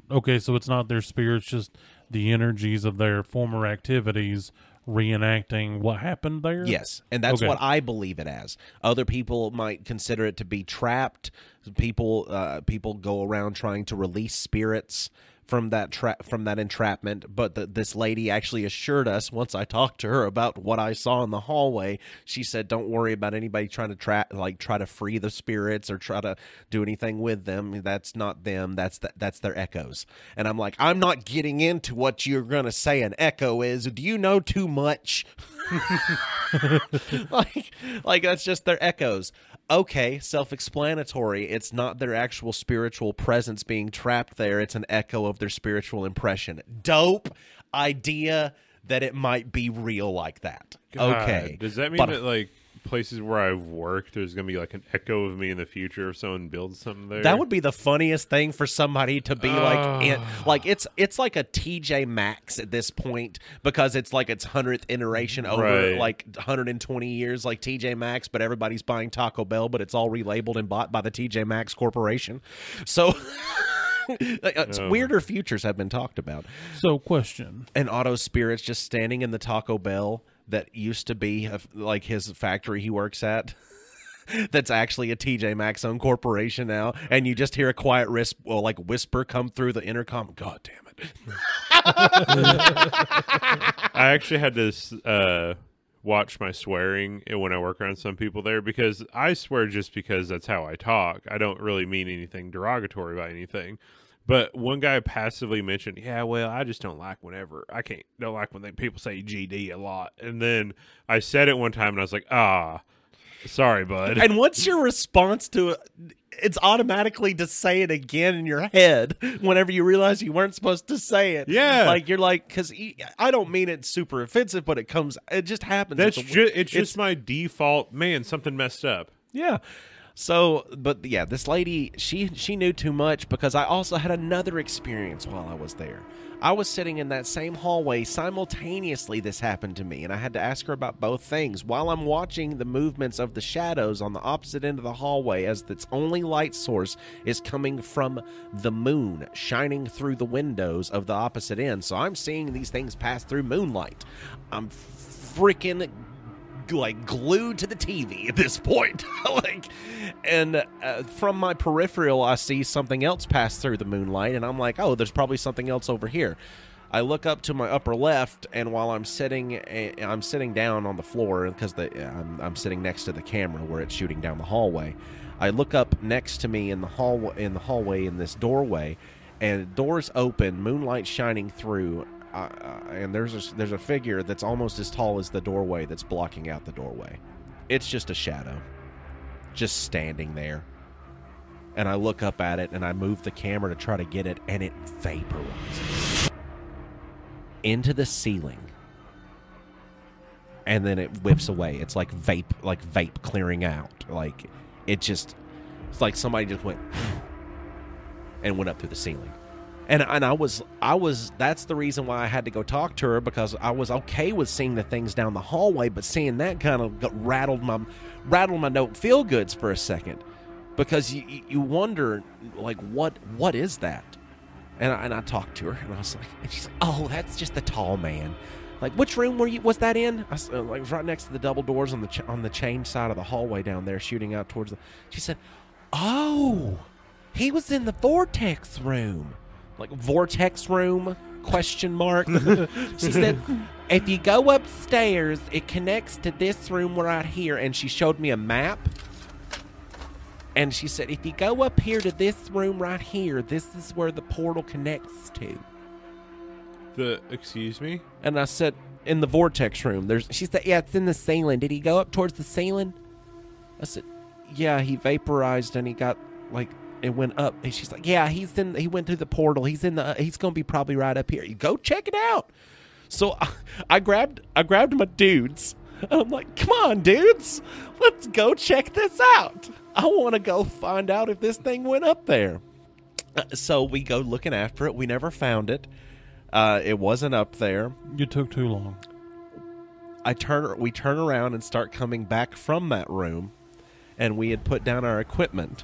Speaker 2: okay, so it's not their spirits, just the energies of their former activities reenacting what happened there.
Speaker 1: Yes, and that's
Speaker 2: Okay.
Speaker 1: what I believe it as. Other people might consider it to be trapped. People go around trying to release spirits from that entrapment. But this lady actually assured us, once I talked to her about what I saw in the hallway, she said, "Don't worry about anybody trying to try to free the spirits or try to do anything with them. That's not them. That's their echoes." And I'm like, I'm not getting into what you're gonna say an echo is. Do you know too much? like that's just their echoes. Okay, self-explanatory. It's not their actual spiritual presence being trapped there. It's an echo of their spiritual impression. Dope idea that it might be real like that. Okay.
Speaker 3: God, does that mean
Speaker 1: but-
Speaker 3: that like places where I've worked, there's gonna be like an echo of me in the future if someone builds something there?
Speaker 1: That would be the funniest thing for somebody to be like it's like a TJ Maxx at this point, because it's like its 100th iteration over
Speaker 3: Right.
Speaker 1: like 120 years, like TJ Maxx, but everybody's buying Taco Bell, but it's all relabeled and bought by the TJ Maxx Corporation. So weirder futures have been talked about.
Speaker 2: So, question.
Speaker 1: And Otto Spirit's just standing in the Taco Bell that used to be like his factory he works at. That's actually a TJ Maxx owned corporation now, and you just hear a quiet whisper come through the intercom. God damn it!
Speaker 3: I actually had to watch my swearing when I work around some people there, because I swear just because that's how I talk. I don't really mean anything derogatory by anything. But one guy passively mentioned, yeah, well, I just don't like don't like when people say GD a lot. And then I said it one time and I was like, sorry, bud.
Speaker 1: And what's your response to it? It's automatically to say it again in your head whenever you realize you weren't supposed to say it.
Speaker 3: Yeah.
Speaker 1: like you're like, because I don't mean it super offensive, but it just happens.
Speaker 3: It's just my default, man, something messed up.
Speaker 1: Yeah. So, but yeah, this lady, she knew too much, because I also had another experience while I was there. I was sitting in that same hallway simultaneously. This happened to me, and I had to ask her about both things while I'm watching the movements of the shadows on the opposite end of the hallway, as its only light source is coming from the moon shining through the windows of the opposite end. So I'm seeing these things pass through moonlight. I'm freaking like glued to the TV at this point. And from my peripheral, I see something else pass through the moonlight, and I'm like, oh, there's probably something else over here. I look up to my upper left, and while I'm sitting down on the floor, because I'm sitting next to the camera where it's shooting down the hallway. I look up next to me in the hallway in this doorway, and the door's open, moonlight shining through. And there's a figure that's almost as tall as the doorway that's blocking out the doorway. It's just a shadow, just standing there. And I look up at it, and I move the camera to try to get it, and it vaporizes into the ceiling. And then it whips away. It's like vape clearing out. Like it's like somebody just went and went up through the ceiling. And I was that's the reason why I had to go talk to her, because I was okay with seeing the things down the hallway, but seeing that kind of rattled my don't feel goods for a second, because you wonder, like, what is that? And I talked to her, and I was like, and she's like, oh, that's just the tall man. Like, which room was that in? I like, it was right next to the double doors on the change side of the hallway down there, shooting out towards the. She said, oh, he was in the vortex room. Like, vortex room? Question mark. She said, if you go upstairs, it connects to this room right here. And she showed me a map. And she said, if you go up here to this room right here, this is where the portal connects to.
Speaker 3: Excuse me?
Speaker 1: And I said, in the vortex room. She said, yeah, it's in the ceiling. Did he go up towards the ceiling? I said, yeah, he vaporized and he got, like, it went up. And she's like, yeah, he went through the portal. He's going to be probably right up here. You go check it out. So I grabbed my dudes. And I'm like, come on, dudes. Let's go check this out. I want to go find out if this thing went up there. So we go looking after it. We never found it. It wasn't up there.
Speaker 2: You took too long.
Speaker 1: We turn around and start coming back from that room. And we had put down our equipment.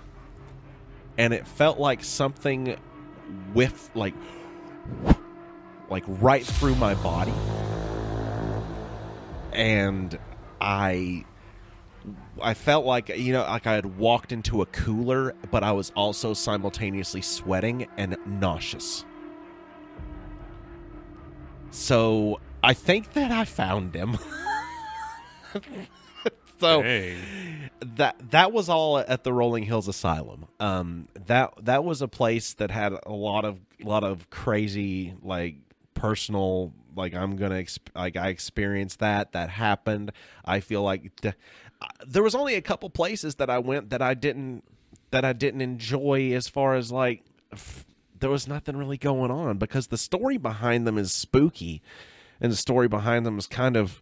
Speaker 1: And it felt like something whiffed, like right through my body. And I felt like, like I had walked into a cooler, but I was also simultaneously sweating and nauseous. So I think that I found him. So
Speaker 3: Dang.
Speaker 1: that was all at the Rolling Hills Asylum. That was a place that had a lot of crazy, like, personal, like, I experienced that happened. I feel like there was only a couple places that I went that I didn't enjoy, as far as like there was nothing really going on, because the story behind them is spooky, and the story behind them is kind of,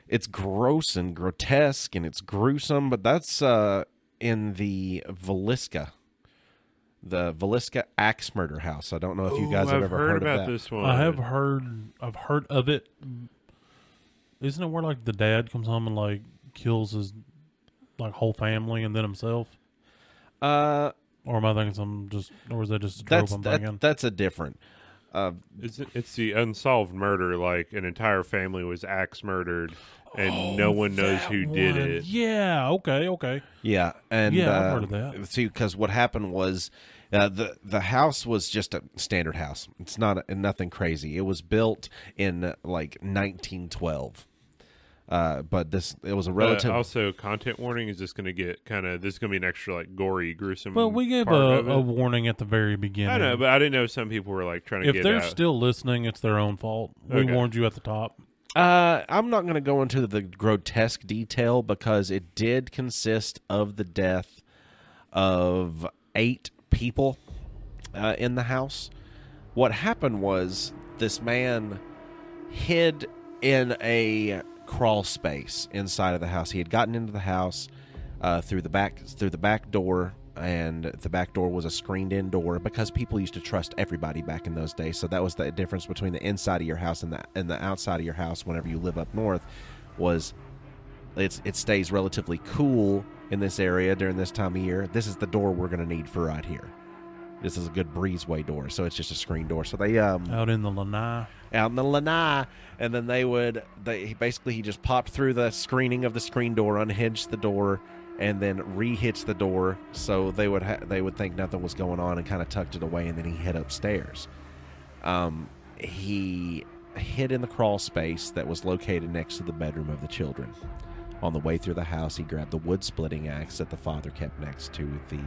Speaker 1: it's gross and grotesque and it's gruesome. But that's in the Villisca Axe Murder House. I don't know if you guys have
Speaker 3: I've
Speaker 1: ever heard
Speaker 3: about
Speaker 1: of that.
Speaker 3: this one.
Speaker 2: I've heard of it. Isn't it where like the dad comes home and like kills his like whole family and then himself? Or am I thinking or is that just a trope I'm thinking?
Speaker 1: That's a different.
Speaker 3: It's the unsolved murder. Like an entire family was axe murdered, and no one knows who did it.
Speaker 2: Yeah. Okay.
Speaker 1: Yeah, and
Speaker 2: Yeah, I've heard of that.
Speaker 1: See, because what happened was the house was just a standard house. It's nothing crazy. It was built in like 1912. But it was a relative.
Speaker 3: Also, content warning, is this going to get this is going to be an extra like gory, gruesome.
Speaker 2: Well, we gave
Speaker 3: part of
Speaker 2: a
Speaker 3: it.
Speaker 2: warning at the very beginning.
Speaker 3: I know, but I didn't know some people were like trying to
Speaker 2: If
Speaker 3: get
Speaker 2: they're
Speaker 3: out.
Speaker 2: still listening, it's their own fault. We
Speaker 3: Okay.
Speaker 2: warned you at the top.
Speaker 1: I'm not going to go into the grotesque detail, because it did consist of the death of 8 people in the house. What happened was this man hid in a crawl space inside of the house. He had gotten into the house through the back door, and the back door was a screened-in door, because people used to trust everybody back in those days. So that was the difference between the inside of your house and the outside of your house. Whenever you live up north, was it stays relatively cool in this area during this time of year. This is the door we're going to need for right here. This is a good breezeway door, so it's just a screen door. So they
Speaker 2: Out in the lanai.
Speaker 1: out in the lanai, and then he just popped through the screening of the screen door, unhinged the door, and then rehitched the door, so they would think nothing was going on, and kind of tucked it away, and then he hid upstairs. He hid in the crawl space that was located next to the bedroom of the children. On the way through the house, he grabbed the wood splitting axe that the father kept next to the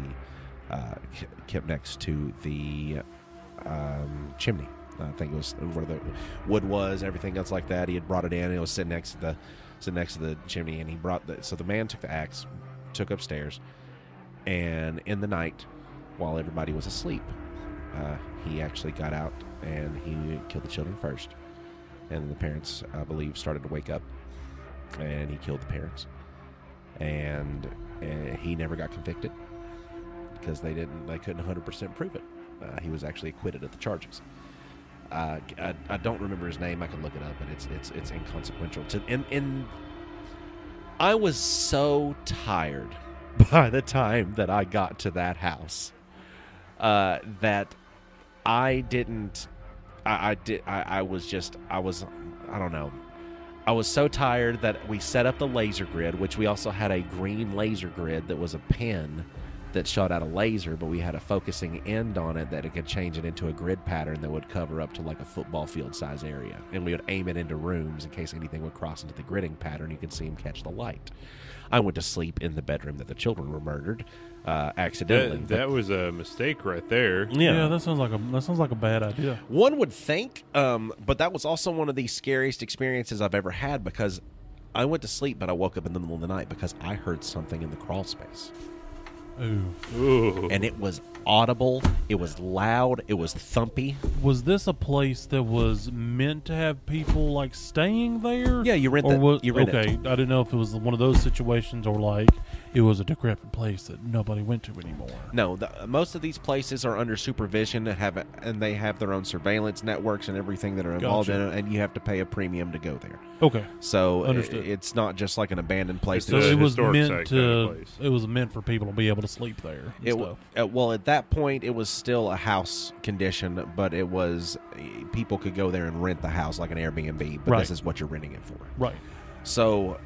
Speaker 1: chimney. I think it was where the wood was, everything else like that. He had brought it in. It was sitting next to the chimney, and he brought so the man took the axe, took upstairs, and in the night, while everybody was asleep, he actually got out and he killed the children first, and the parents, I believe, started to wake up, and he killed the parents, and he never got convicted, because they couldn't 100% prove it. He was actually acquitted of the charges. I don't remember his name. I can look it up, but it's inconsequential. I was so tired by the time that I got to that house that I didn't. I don't know. I was so tired that we set up the laser grid, which we also had a green laser grid that was a pin that shot out a laser, but we had a focusing end on it that it could change it into a grid pattern that would cover up to like a football field size area, and we would aim it into rooms in case anything would cross into the gridding pattern. You could see him catch the light. I went to sleep in the bedroom that the children were murdered accidentally.
Speaker 3: That was a mistake right there.
Speaker 2: Yeah, that sounds like a bad idea.
Speaker 1: One would think, but that was also one of the scariest experiences I've ever had, because I went to sleep, but I woke up in the middle of the night because I heard something in the crawl space.
Speaker 2: Ooh.
Speaker 1: And it was audible, it was loud, it was thumpy.
Speaker 2: Was this a place that was meant to have people like staying there?
Speaker 1: Yeah, you rent
Speaker 2: Or
Speaker 1: it.
Speaker 2: was-
Speaker 1: You rent
Speaker 2: okay,
Speaker 1: it.
Speaker 2: I didn't know if it was one of those situations or like it was a decrepit place that nobody went to anymore.
Speaker 1: No, most of these places are under supervision and they have their own surveillance networks and everything that are involved
Speaker 2: Gotcha.
Speaker 1: in it, and you have to pay a premium to go there.
Speaker 2: Okay.
Speaker 1: So
Speaker 2: Understood.
Speaker 1: it's not just like an abandoned place.
Speaker 3: It's
Speaker 2: So
Speaker 3: a
Speaker 2: it was
Speaker 3: historic
Speaker 2: meant
Speaker 3: site
Speaker 2: to.
Speaker 3: kind of place.
Speaker 2: It was meant for people to be able to sleep there. And stuff.
Speaker 1: Well, at that point, it was still a house condition, but it was people could go there and rent the house like an Airbnb. But
Speaker 2: Right.
Speaker 1: this is what you're renting it for.
Speaker 2: Right.
Speaker 1: So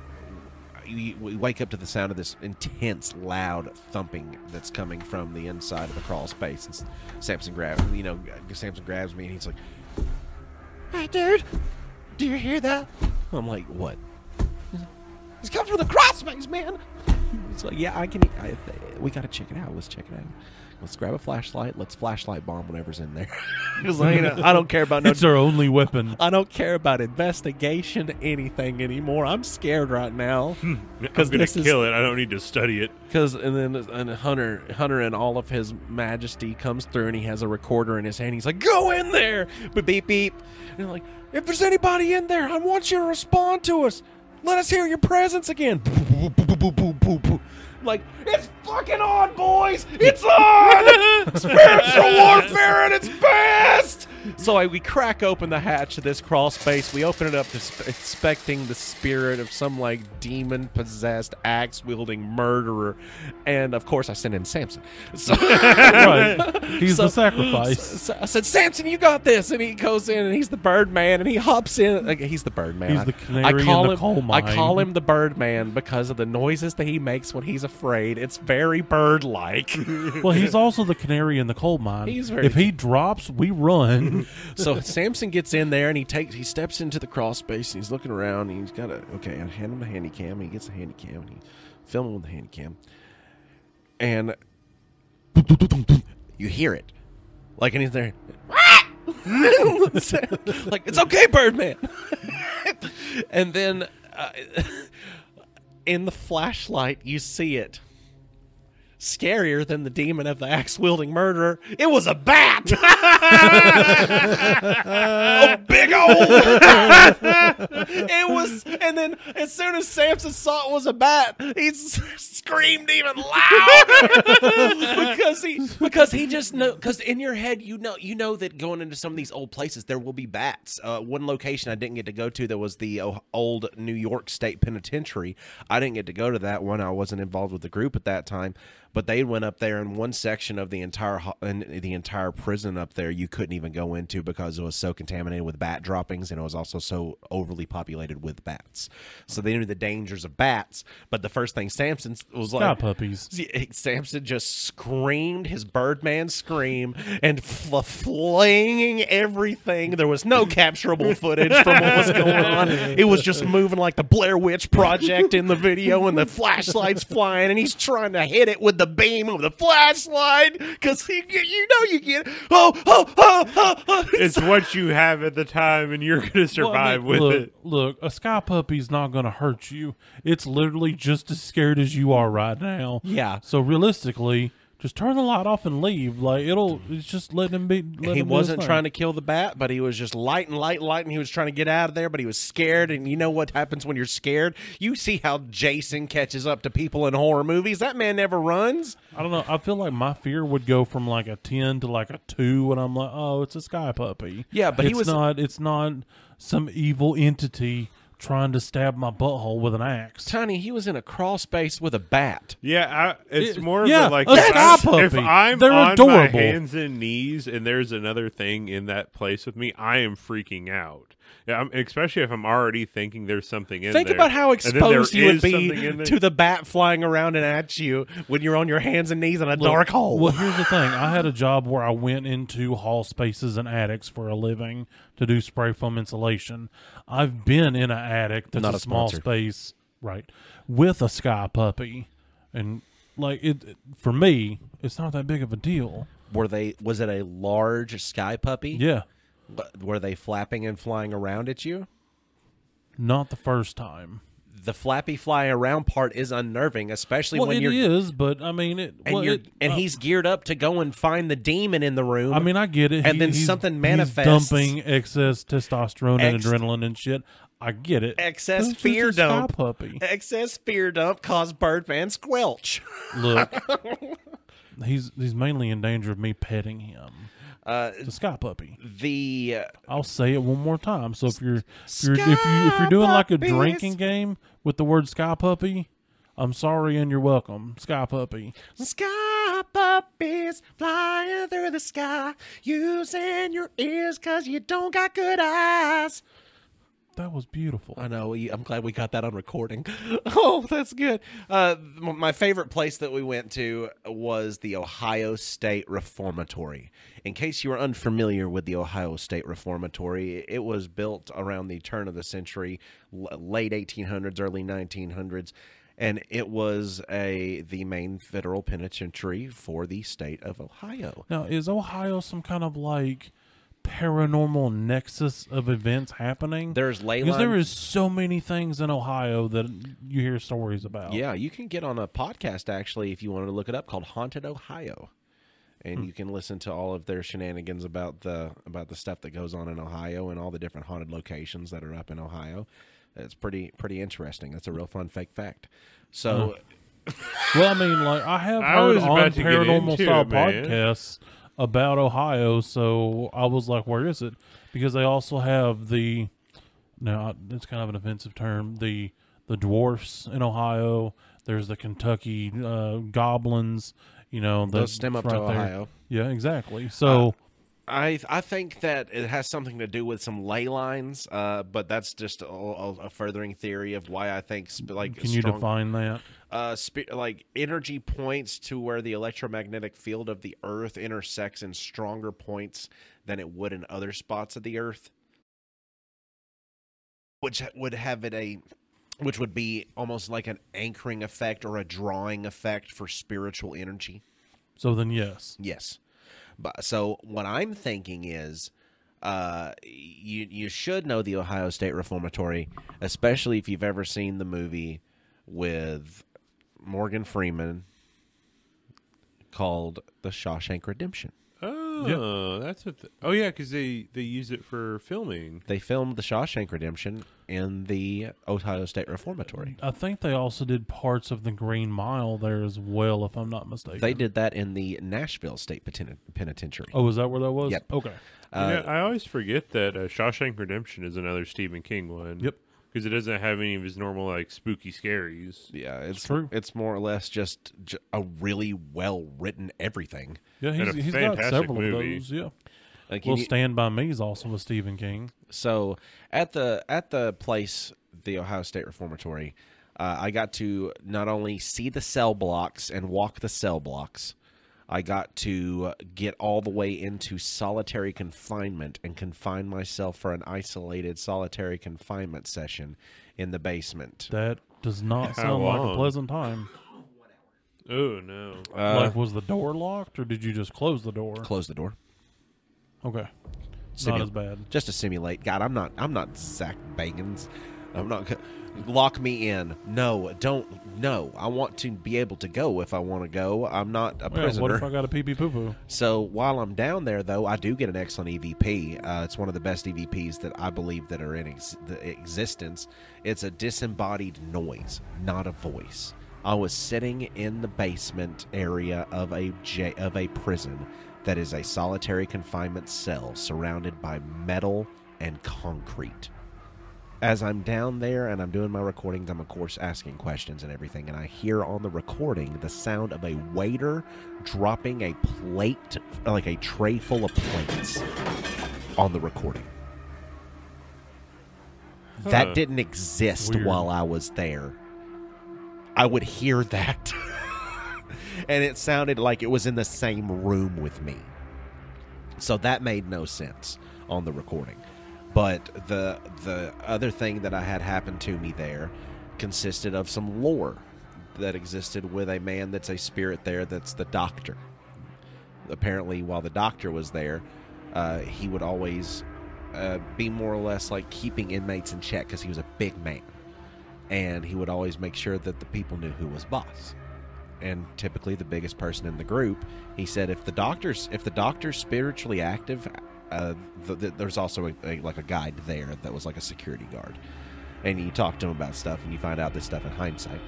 Speaker 1: we wake up to the sound of this intense, loud thumping that's coming from the inside of the crawl space. And Samson grabs me, and he's like, "Hey, dude, do you hear that?" I'm like, "What?" It's coming from the crawl space, man. It's like, "Yeah, we got to check it out. Let's check it out." let's grab a flashlight. Let's flashlight bomb whatever's in there. Because I don't care about no.
Speaker 2: It's our only weapon.
Speaker 1: I don't care about investigation, anything anymore. I'm scared right now
Speaker 3: Because I'm going to kill it. I don't need to study it.
Speaker 1: And Hunter in all of his majesty comes through and he has a recorder in his hand. He's like, "Go in there!" Beep beep beep. And you're like, "If there's anybody in there, I want you to respond to us. Let us hear your presence again." Like, it's fucking on, boys! It's on! Spiritual warfare at its best! So we crack open the hatch of this crawl space. We open it up expecting the spirit of some, like, demon-possessed, axe-wielding murderer. And, of course, I send in Samson. So,
Speaker 2: Right. He's the sacrifice.
Speaker 1: So I said, "Samson, you got this." And he goes in, and he's the Birdman, and he hops in. Like, he's the Birdman.
Speaker 2: He's the canary in the coal mine.
Speaker 1: I call him the Birdman because of the noises that he makes when he's afraid. It's very bird-like.
Speaker 2: Well, he's also the canary in the coal mine.
Speaker 1: If
Speaker 2: he drops, we run.
Speaker 1: So Samson gets in there and he steps into the crawl space and he's looking around and he's got I hand him the handy cam. He gets the handy cam and he's filming with the handy cam. And you hear it. Like, and he's there. Like, "It's okay, Birdman." And then in the flashlight, you see it. Scarier than the demon of the axe-wielding murderer. It was a bat! Oh, big old! It was, and then as soon as Samson saw it was a bat, he screamed even louder because he just know, because in your head you know that going into some of these old places there will be bats. One location I didn't get to go to, that was the old New York State Penitentiary. I didn't get to go to that one. I wasn't involved with the group at that time. But they went up there, and one section of the entire prison up there you couldn't even go into because it was so contaminated with bat droppings, and it was also so overly populated with bats. So they knew the dangers of bats. But the first thing Samson was like,
Speaker 2: Stop puppies.
Speaker 1: Samson just screamed his Birdman scream and flinging everything. There was no capturable footage from what was going on. It was just moving like the Blair Witch Project in the video, and the flashlight's flying, and he's trying to hit it with the beam of the flashlight because you get
Speaker 3: It's what you have at the time, and you're going to survive with it.
Speaker 2: Look, a sky puppy's not going to hurt you. It's literally just as scared as you are right now.
Speaker 1: Yeah.
Speaker 2: So realistically, just turn the light off and leave. Like, it's just letting him be.
Speaker 1: He wasn't trying to kill the bat, but he was just lighting. He was trying to get out of there, but he was scared. And you know what happens when you're scared? You see how Jason catches up to people in horror movies. That man never runs.
Speaker 2: I don't know. I feel like my fear would go from like a 10 to like a 2 when I'm like, oh, it's a sky puppy.
Speaker 1: Yeah, but
Speaker 2: it's not some evil entity trying to stab my butthole with an axe.
Speaker 1: Tiny, he was in a crawl space with a bat.
Speaker 3: Yeah, it's more
Speaker 2: yeah,
Speaker 3: of a, like,
Speaker 2: a sky puppy.
Speaker 3: if I'm
Speaker 2: They're
Speaker 3: on
Speaker 2: adorable.
Speaker 3: my hands and knees and there's another thing in that place with me, I am freaking out. Yeah, especially if I'm already thinking there's something in there.
Speaker 1: Think about how exposed you would be
Speaker 3: to
Speaker 1: to the bat flying around and at you when you're on your hands and knees in a dark hole.
Speaker 2: Well, here's the thing. I had a job where I went into hall spaces and attics for a living to do spray foam insulation. I've been in an attic that's
Speaker 1: Not
Speaker 2: a
Speaker 1: a
Speaker 2: small
Speaker 1: sponsor.
Speaker 2: space, right, with a sky puppy. And, like, for me, it's not that big of a deal.
Speaker 1: Was it a large sky puppy?
Speaker 2: Yeah.
Speaker 1: Were they flapping and flying around at you?
Speaker 2: Not the first time.
Speaker 1: The flappy fly around part is unnerving, especially
Speaker 2: Well,
Speaker 1: when
Speaker 2: it
Speaker 1: you're
Speaker 2: is, but I mean,
Speaker 1: he's geared up to go and find the demon in the room.
Speaker 2: I mean, I get it.
Speaker 1: And then
Speaker 2: he's
Speaker 1: something manifests.
Speaker 2: He's dumping excess testosterone and adrenaline and shit. I get it.
Speaker 1: Excess
Speaker 2: But it's
Speaker 1: fear
Speaker 2: just a sky
Speaker 1: dump.
Speaker 2: puppy.
Speaker 1: Excess fear dump caused Birdman squelch.
Speaker 2: Look, he's mainly in danger of me petting him. It's a sky puppy. I'll say it one more time. So if you're doing like a drinking game with the word sky puppy, I'm sorry and you're welcome. Sky puppy.
Speaker 1: Sky puppies flying through the sky, using your ears 'cause you don't got good eyes.
Speaker 2: That was beautiful.
Speaker 1: I know. I'm glad we got that on recording. Oh, that's good. My favorite place that we went to was the Ohio State Reformatory. In case you are unfamiliar with the Ohio State Reformatory, it was built around the turn of the century, late 1800s, early 1900s. and it was the main federal penitentiary for the state of Ohio.
Speaker 2: Now, is Ohio some kind of like paranormal nexus of events happening?
Speaker 1: There's ley
Speaker 2: because there
Speaker 1: lines.
Speaker 2: is so many things in Ohio that you hear stories about.
Speaker 1: Yeah, you can get on a podcast actually if you wanted to look it up called Haunted Ohio, and you can listen to all of their shenanigans about the stuff that goes on in Ohio and all the different haunted locations that are up in Ohio. It's pretty interesting. That's a real fun fake fact. So,
Speaker 2: Well, I mean, like I have
Speaker 3: I
Speaker 2: heard
Speaker 3: was
Speaker 2: on
Speaker 3: about to get
Speaker 2: paranormal
Speaker 3: into
Speaker 2: style
Speaker 3: it, man.
Speaker 2: podcasts about Ohio, so I was like, "Where is it?" Because they also have the now it's kind of an offensive term the dwarfs in Ohio. There's the Kentucky goblins. You know,
Speaker 1: those stem up to
Speaker 2: right there.
Speaker 1: Ohio.
Speaker 2: Yeah, exactly. So
Speaker 1: I think that it has something to do with some ley lines, but that's just a furthering theory of why I think
Speaker 2: can you define that?
Speaker 1: like energy points to where the electromagnetic field of the Earth intersects in stronger points than it would in other spots of the Earth, which would be almost like an anchoring effect or a drawing effect for spiritual energy.
Speaker 2: So then, yes.
Speaker 1: Yes. But so what I'm thinking is, you should know the Ohio State Reformatory, especially if you've ever seen the movie with Morgan Freeman called The Shawshank Redemption.
Speaker 3: Oh, that's what. Oh yeah, because they use it for filming.
Speaker 1: They filmed The Shawshank Redemption in the Ohio State Reformatory.
Speaker 2: I think they also did parts of the Green Mile there as well, if I'm not mistaken.
Speaker 1: They did that in the Nashville State Penitentiary.
Speaker 2: Oh, is that where that was?
Speaker 1: Yep.
Speaker 2: Okay.
Speaker 3: I always forget that Shawshank Redemption is another Stephen King one.
Speaker 2: Yep.
Speaker 3: Because it doesn't have any of his normal like spooky scaries.
Speaker 1: Yeah, it's
Speaker 2: true.
Speaker 1: It's more or less just a really well written everything.
Speaker 2: Yeah,
Speaker 3: And a
Speaker 2: he's got
Speaker 3: fantastic
Speaker 2: several
Speaker 3: movie.
Speaker 2: of those. Yeah.
Speaker 1: Like
Speaker 2: Well, Stand By Me is also a Stephen King.
Speaker 1: So at the place, the Ohio State Reformatory, I got to not only see the cell blocks and walk the cell blocks, I got to get all the way into solitary confinement and confine myself for an isolated solitary confinement session in the basement.
Speaker 2: That does not
Speaker 3: How
Speaker 2: sound like a
Speaker 3: long?
Speaker 2: pleasant time.
Speaker 3: Oh no.
Speaker 2: Like, was the door locked, or did you just close the door?
Speaker 1: Close the door.
Speaker 2: Okay.
Speaker 1: Simu-
Speaker 2: Not as bad.
Speaker 1: Just to simulate. God, I'm not Zach Bagans. I'm not. Lock me in. No, don't. No, I want to be able to go if I want to go. I'm not a
Speaker 2: Yeah,
Speaker 1: prisoner.
Speaker 2: what if I got a pee-pee poo-poo?
Speaker 1: So while I'm down there, though, I do get an excellent EVP. It's one of the best EVPs that I believe that are in the existence. It's a disembodied noise, not a voice. I was sitting in the basement area of a prison that is a solitary confinement cell surrounded by metal and concrete. As I'm down there and I'm doing my recordings, I'm of course asking questions and everything, and I hear on the recording the sound of a waiter dropping a plate, like a tray full of plates, on the recording. That didn't exist
Speaker 2: Weird.
Speaker 1: while I was there. I would hear that. And it sounded like it was in the same room with me. So that made no sense on the recording. But the other thing that I had happen to me there consisted of some lore that existed with a man that's a spirit there that's the doctor. Apparently, while the doctor was there, he would always be more or less like keeping inmates in check because he was a big man. And he would always make sure that the people knew who was boss. And typically the biggest person in the group, he said if the doctor's spiritually active, there's also a guide there that was like a security guard, and you talk to him about stuff and you find out this stuff in hindsight.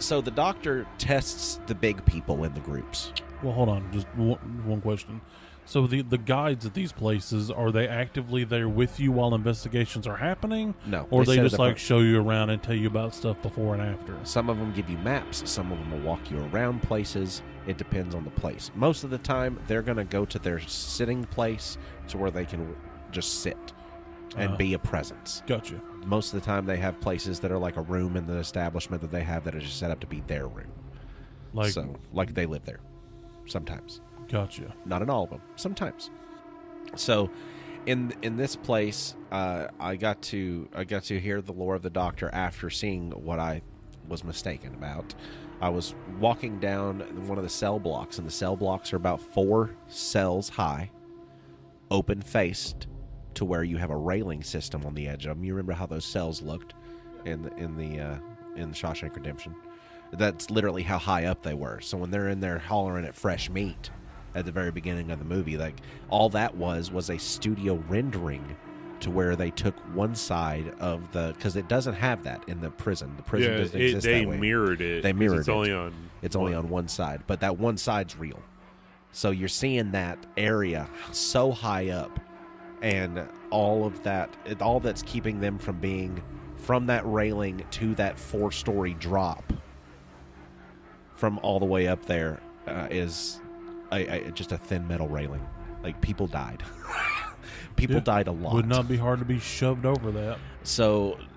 Speaker 1: So the doctor tests the big people in the groups.
Speaker 2: Well, hold on. Just one question. So the guides at these places, are they actively there with you while investigations are happening?
Speaker 1: No,
Speaker 2: Or
Speaker 1: they
Speaker 2: they
Speaker 1: set
Speaker 2: just
Speaker 1: it
Speaker 2: like
Speaker 1: apart.
Speaker 2: show you around and tell you about stuff before and after?
Speaker 1: Some of them give you maps. Some of them will walk you around places. It depends on the place. Most of the time, they're going to go to their sitting place to where they can just sit and be a presence.
Speaker 2: Gotcha.
Speaker 1: Most of the time, they have places that are like a room in the establishment that they have that are just set up to be their room.
Speaker 2: Like,
Speaker 1: Like they live there. Sometimes.
Speaker 2: gotcha.
Speaker 1: Not in all of them. Sometimes. So, in this place, I got to hear the lore of the doctor after seeing what I was mistaken about. I was walking down one of the cell blocks, and the cell blocks are about 4 cells high, open faced, to where you have a railing system on the edge of them. You remember how those cells looked in Shawshank Redemption? That's literally how high up they were. So when they're in there hollering at fresh meat at the very beginning of the movie, like, all that was a studio rendering to where they took one side of the, because it doesn't have that in the prison. The prison doesn't exist
Speaker 3: they
Speaker 1: that way.
Speaker 3: mirrored it.
Speaker 1: They mirrored
Speaker 3: it's
Speaker 1: it.
Speaker 3: It's
Speaker 1: only on one side, but that one side's real. So you're seeing that area so high up, and all of that, all that's keeping them from being from that railing to that 4-story drop from all the way up there is just a thin metal railing. Like, people died. People died a lot.
Speaker 2: Would not be hard to be shoved over that.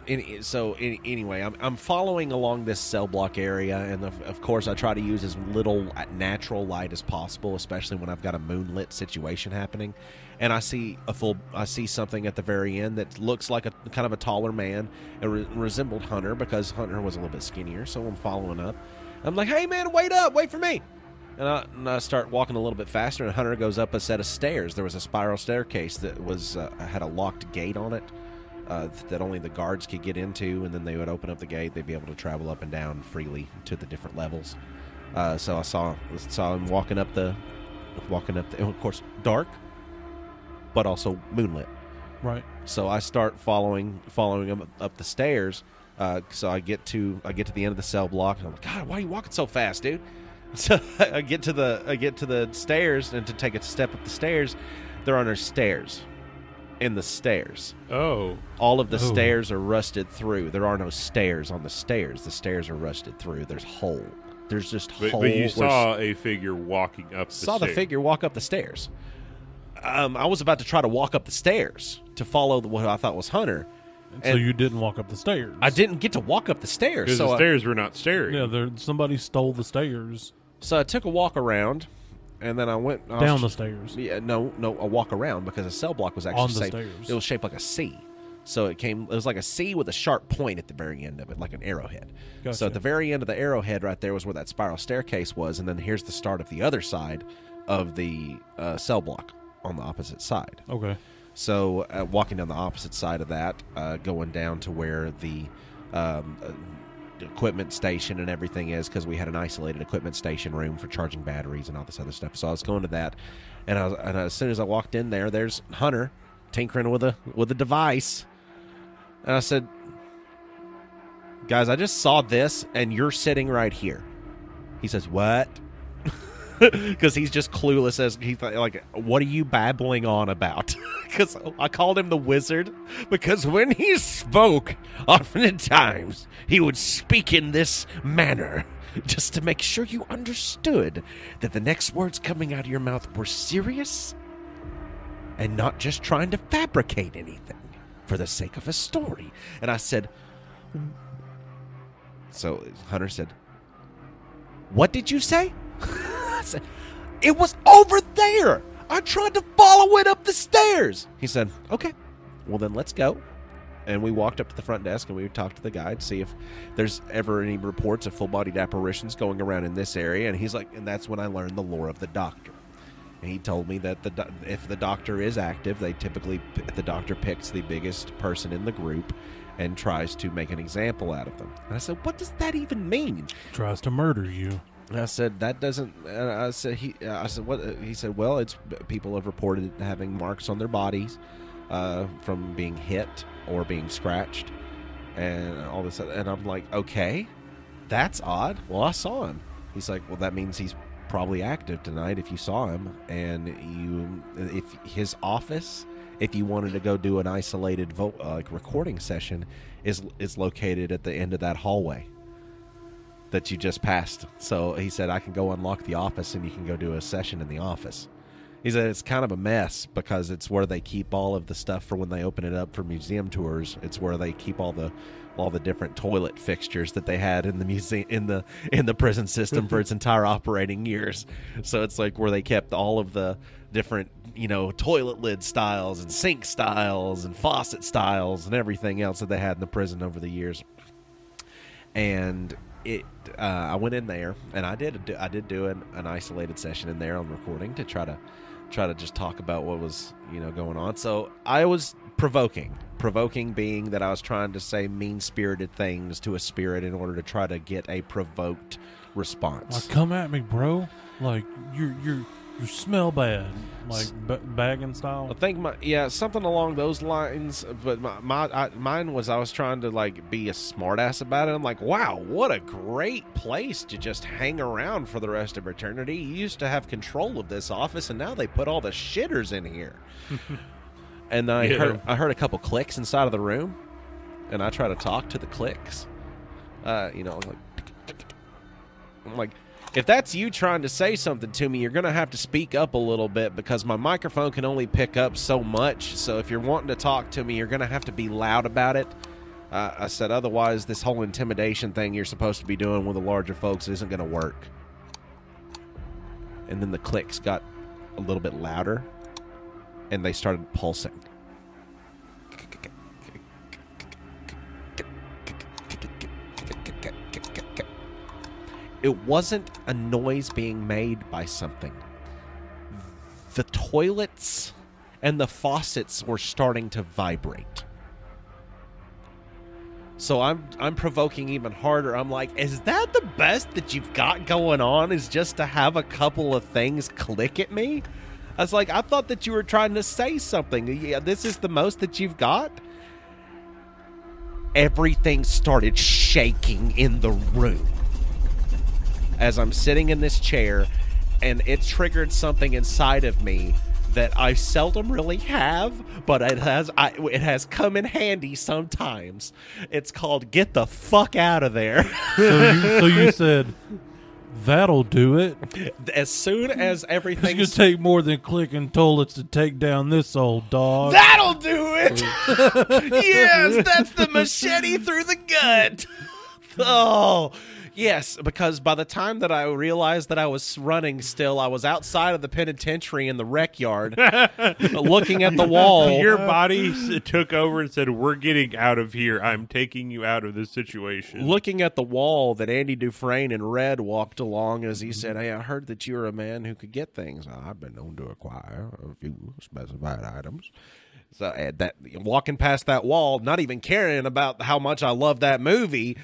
Speaker 1: Anyway, I'm following along this cell block area, and of course I try to use as little natural light as possible, especially when I've got a moonlit situation happening. And I see something at the very end that looks like a kind of a taller man. It resembled Hunter, because Hunter was a little bit skinnier. So I'm following up. I'm like, "Hey man, wait up, wait for me." And I start walking a little bit faster, and Hunter goes up a set of stairs. There was a spiral staircase that had a locked gate on it that only the guards could get into, and then they would open up the gate. They'd be able to travel up and down freely to the different levels. So I saw him walking up the, of course, dark, but also moonlit.
Speaker 2: Right.
Speaker 1: So I start following him up the stairs. So I get to the end of the cell block, and I'm like, "God, why are you walking so fast, dude?" So I get to the stairs, and to take a step up the stairs, there are no stairs in the stairs.
Speaker 3: Oh.
Speaker 1: All of the stairs are rusted through. There are no stairs on the stairs. The stairs are rusted through. There's hole. There's just hole.
Speaker 3: But you saw a figure walking up the stairs.
Speaker 1: Saw the figure walk up the stairs. I was about to try to walk up the stairs to follow what I thought was Hunter.
Speaker 2: So you didn't walk up the stairs.
Speaker 1: I didn't get to walk up the stairs.
Speaker 3: Because the stairs were not stairs.
Speaker 2: Yeah, somebody stole the stairs.
Speaker 1: So I took a walk around, and then I went
Speaker 2: down the stairs.
Speaker 1: Yeah, no, a walk around, because a cell block was actually
Speaker 2: on the stairs.
Speaker 1: It was shaped like a C. So it was like a C with a sharp point at the very end of it, like an arrowhead.
Speaker 2: Gotcha.
Speaker 1: So at the very end of the arrowhead right there was where that spiral staircase was, and then here's the start of the other side of the cell block on the opposite side.
Speaker 2: Okay.
Speaker 1: So walking down the opposite side of that, going down to where the equipment station and everything is, because we had an isolated equipment station room for charging batteries and all this other stuff. So I was going to that, and as soon as I walked in there, there's Hunter tinkering with a device, and I said, "Guys, I just saw this, and you're sitting right here." He says, "What?" Because he's just clueless as he's like, "What are you babbling on about?" Because I called him the wizard, because when he spoke, oftentimes he would speak in this manner, just to make sure you understood that the next words coming out of your mouth were serious and not just trying to fabricate anything for the sake of a story. And I said, so Hunter said, "What did you say?" I said, "It was over there. I tried to follow it up the stairs." He said, "Okay, well then let's go." And we walked up to the front desk, and we talked to the guy to see if there's ever any reports of full-bodied apparitions going around in this area. And he's like, and that's when I learned the lore of the Doctor. And he told me that if the Doctor is active, the Doctor picks the biggest person in the group and tries to make an example out of them. And I said, "What does that even mean?"
Speaker 2: Tries to murder you.
Speaker 1: And I said, "That doesn't." I said, "What?" He said, "Well, it's people have reported having marks on their bodies from being hit or being scratched, and all this." And I'm like, "Okay, that's odd." Well, I saw him. He's like, "Well, that means he's probably active tonight. If you saw him, and if his office, if you wanted to go do an isolated recording session, is located at the end of that hallway that you just passed." So he said, "I can go unlock the office, and you can go do a session in the office." He said it's kind of a mess, because it's where they keep all of the stuff for when they open it up for museum tours. It's where they keep all the different toilet fixtures that they had in the museum in the prison system for its entire operating years. So it's like where they kept all of the different, toilet lid styles and sink styles and faucet styles and everything else that they had in the prison over the years. and I went in there, and I did do an isolated session in there on recording to try to just talk about what was going on. So I was provoking being that I was trying to say mean-spirited things to a spirit in order to try to get a provoked response.
Speaker 2: Like, come at me, bro. Like, you smell bad. Like, bagging style.
Speaker 1: I think something along those lines. But mine was I was trying to like be a smartass about it. I'm like, wow, what a great place to just hang around for the rest of eternity. You used to have control of this office, and now they put all the shitters in here. And I heard a couple clicks inside of the room, and I try to talk to the clicks. I'm like, if that's you trying to say something to me, you're going to have to speak up a little bit because my microphone can only pick up so much. So if you're wanting to talk to me, you're going to have to be loud about it. I said, otherwise, this whole intimidation thing you're supposed to be doing with the larger folks isn't going to work. And then the clicks got a little bit louder, and they started pulsing. It wasn't a noise being made by something. The toilets and the faucets were starting to vibrate. So I'm provoking even harder. I'm like, is that the best that you've got going on, is just to have a couple of things click at me? I was like, I thought that you were trying to say something. Yeah, this is the most that you've got? Everything started shaking in the room as I'm sitting in this chair, and it triggered something inside of me that I seldom really have, but it has come in handy sometimes. It's called "Get the fuck out of there."
Speaker 2: So you said, "That'll do it."
Speaker 1: As soon as everything,
Speaker 2: it's gonna take more than clicking toilets to take down this old dog.
Speaker 1: That'll do it. Yes, that's the machete through the gut. Oh. Yes, because by the time that I realized that I was running still, I was outside of the penitentiary in the rec yard looking at the wall.
Speaker 3: Your body took over and said, "We're getting out of here. I'm taking you out of this situation."
Speaker 1: Looking at the wall that Andy Dufresne in red walked along as he said, "Hey, I heard that you're a man who could get things. I've been known to acquire a few specified items." So that walking past that wall, not even caring about how much I love that movie,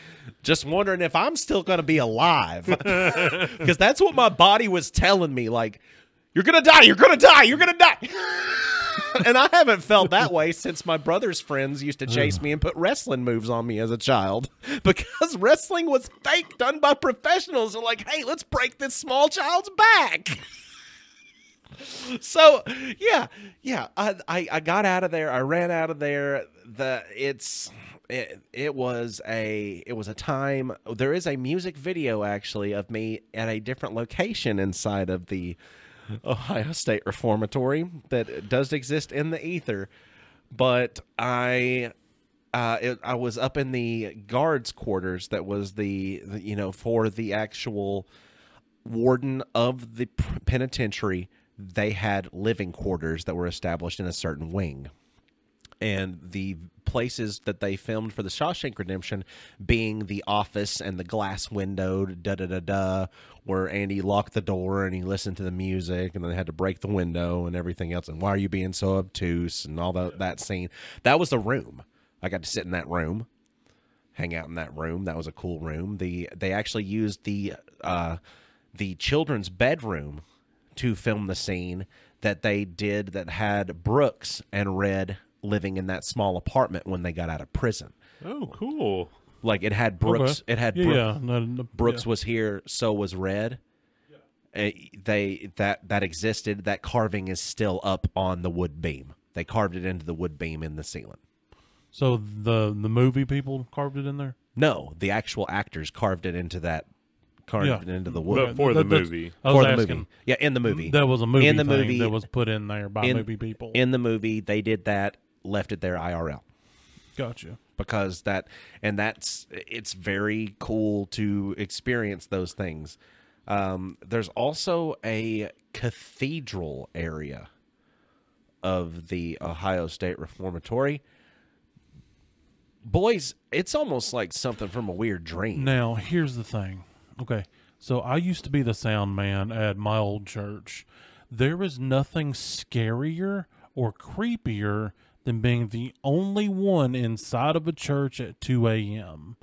Speaker 1: just wondering if I'm still going to be alive. Because that's what my body was telling me. Like, you're going to die, you're going to die, you're going to die. And I haven't felt that way since my brother's friends used to chase me and put wrestling moves on me as a child. Because wrestling was fake, done by professionals. They're like, hey, let's break this small child's back. So yeah, I got out of there. I ran out of there. It was a time. There is a music video actually of me at a different location inside of the Ohio State Reformatory that does exist in the ether, but I was up in the guards' quarters. That was for the actual warden of the penitentiary. They had living quarters that were established in a certain wing. And the places that they filmed for the Shawshank Redemption being the office and the glass window, where Andy locked the door and he listened to the music and then they had to break the window and everything else. And why are you being so obtuse and all that scene? That was the room. I got to sit in that room, hang out in that room. That was a cool room. They actually used the children's bedroom to film the scene that they did that had Brooks and Red living in that small apartment when they got out of prison.
Speaker 3: Oh, cool.
Speaker 1: Like it had Brooks.
Speaker 2: Okay.
Speaker 1: It had Brooks was here, so was Red. That existed. That carving is still up on the wood beam. They carved it into the wood beam in the ceiling.
Speaker 2: So the movie people carved it in there?
Speaker 1: No, the actual actors carved it into that. Carved it into the wood.
Speaker 3: But for the movie.
Speaker 1: For the movie. Yeah, in the movie.
Speaker 2: That was a movie
Speaker 1: in the
Speaker 2: thing
Speaker 1: movie
Speaker 2: that was put in there by movie people.
Speaker 1: In the movie, they did that, left it there IRL.
Speaker 2: Gotcha.
Speaker 1: Because it's very cool to experience those things. There's also a cathedral area of the Ohio State Reformatory. boys, it's almost like something from a weird dream.
Speaker 2: Now, here's the thing. Okay, so I used to be the sound man at my old church. There is nothing scarier or creepier than being the only one inside of a church at 2 a.m.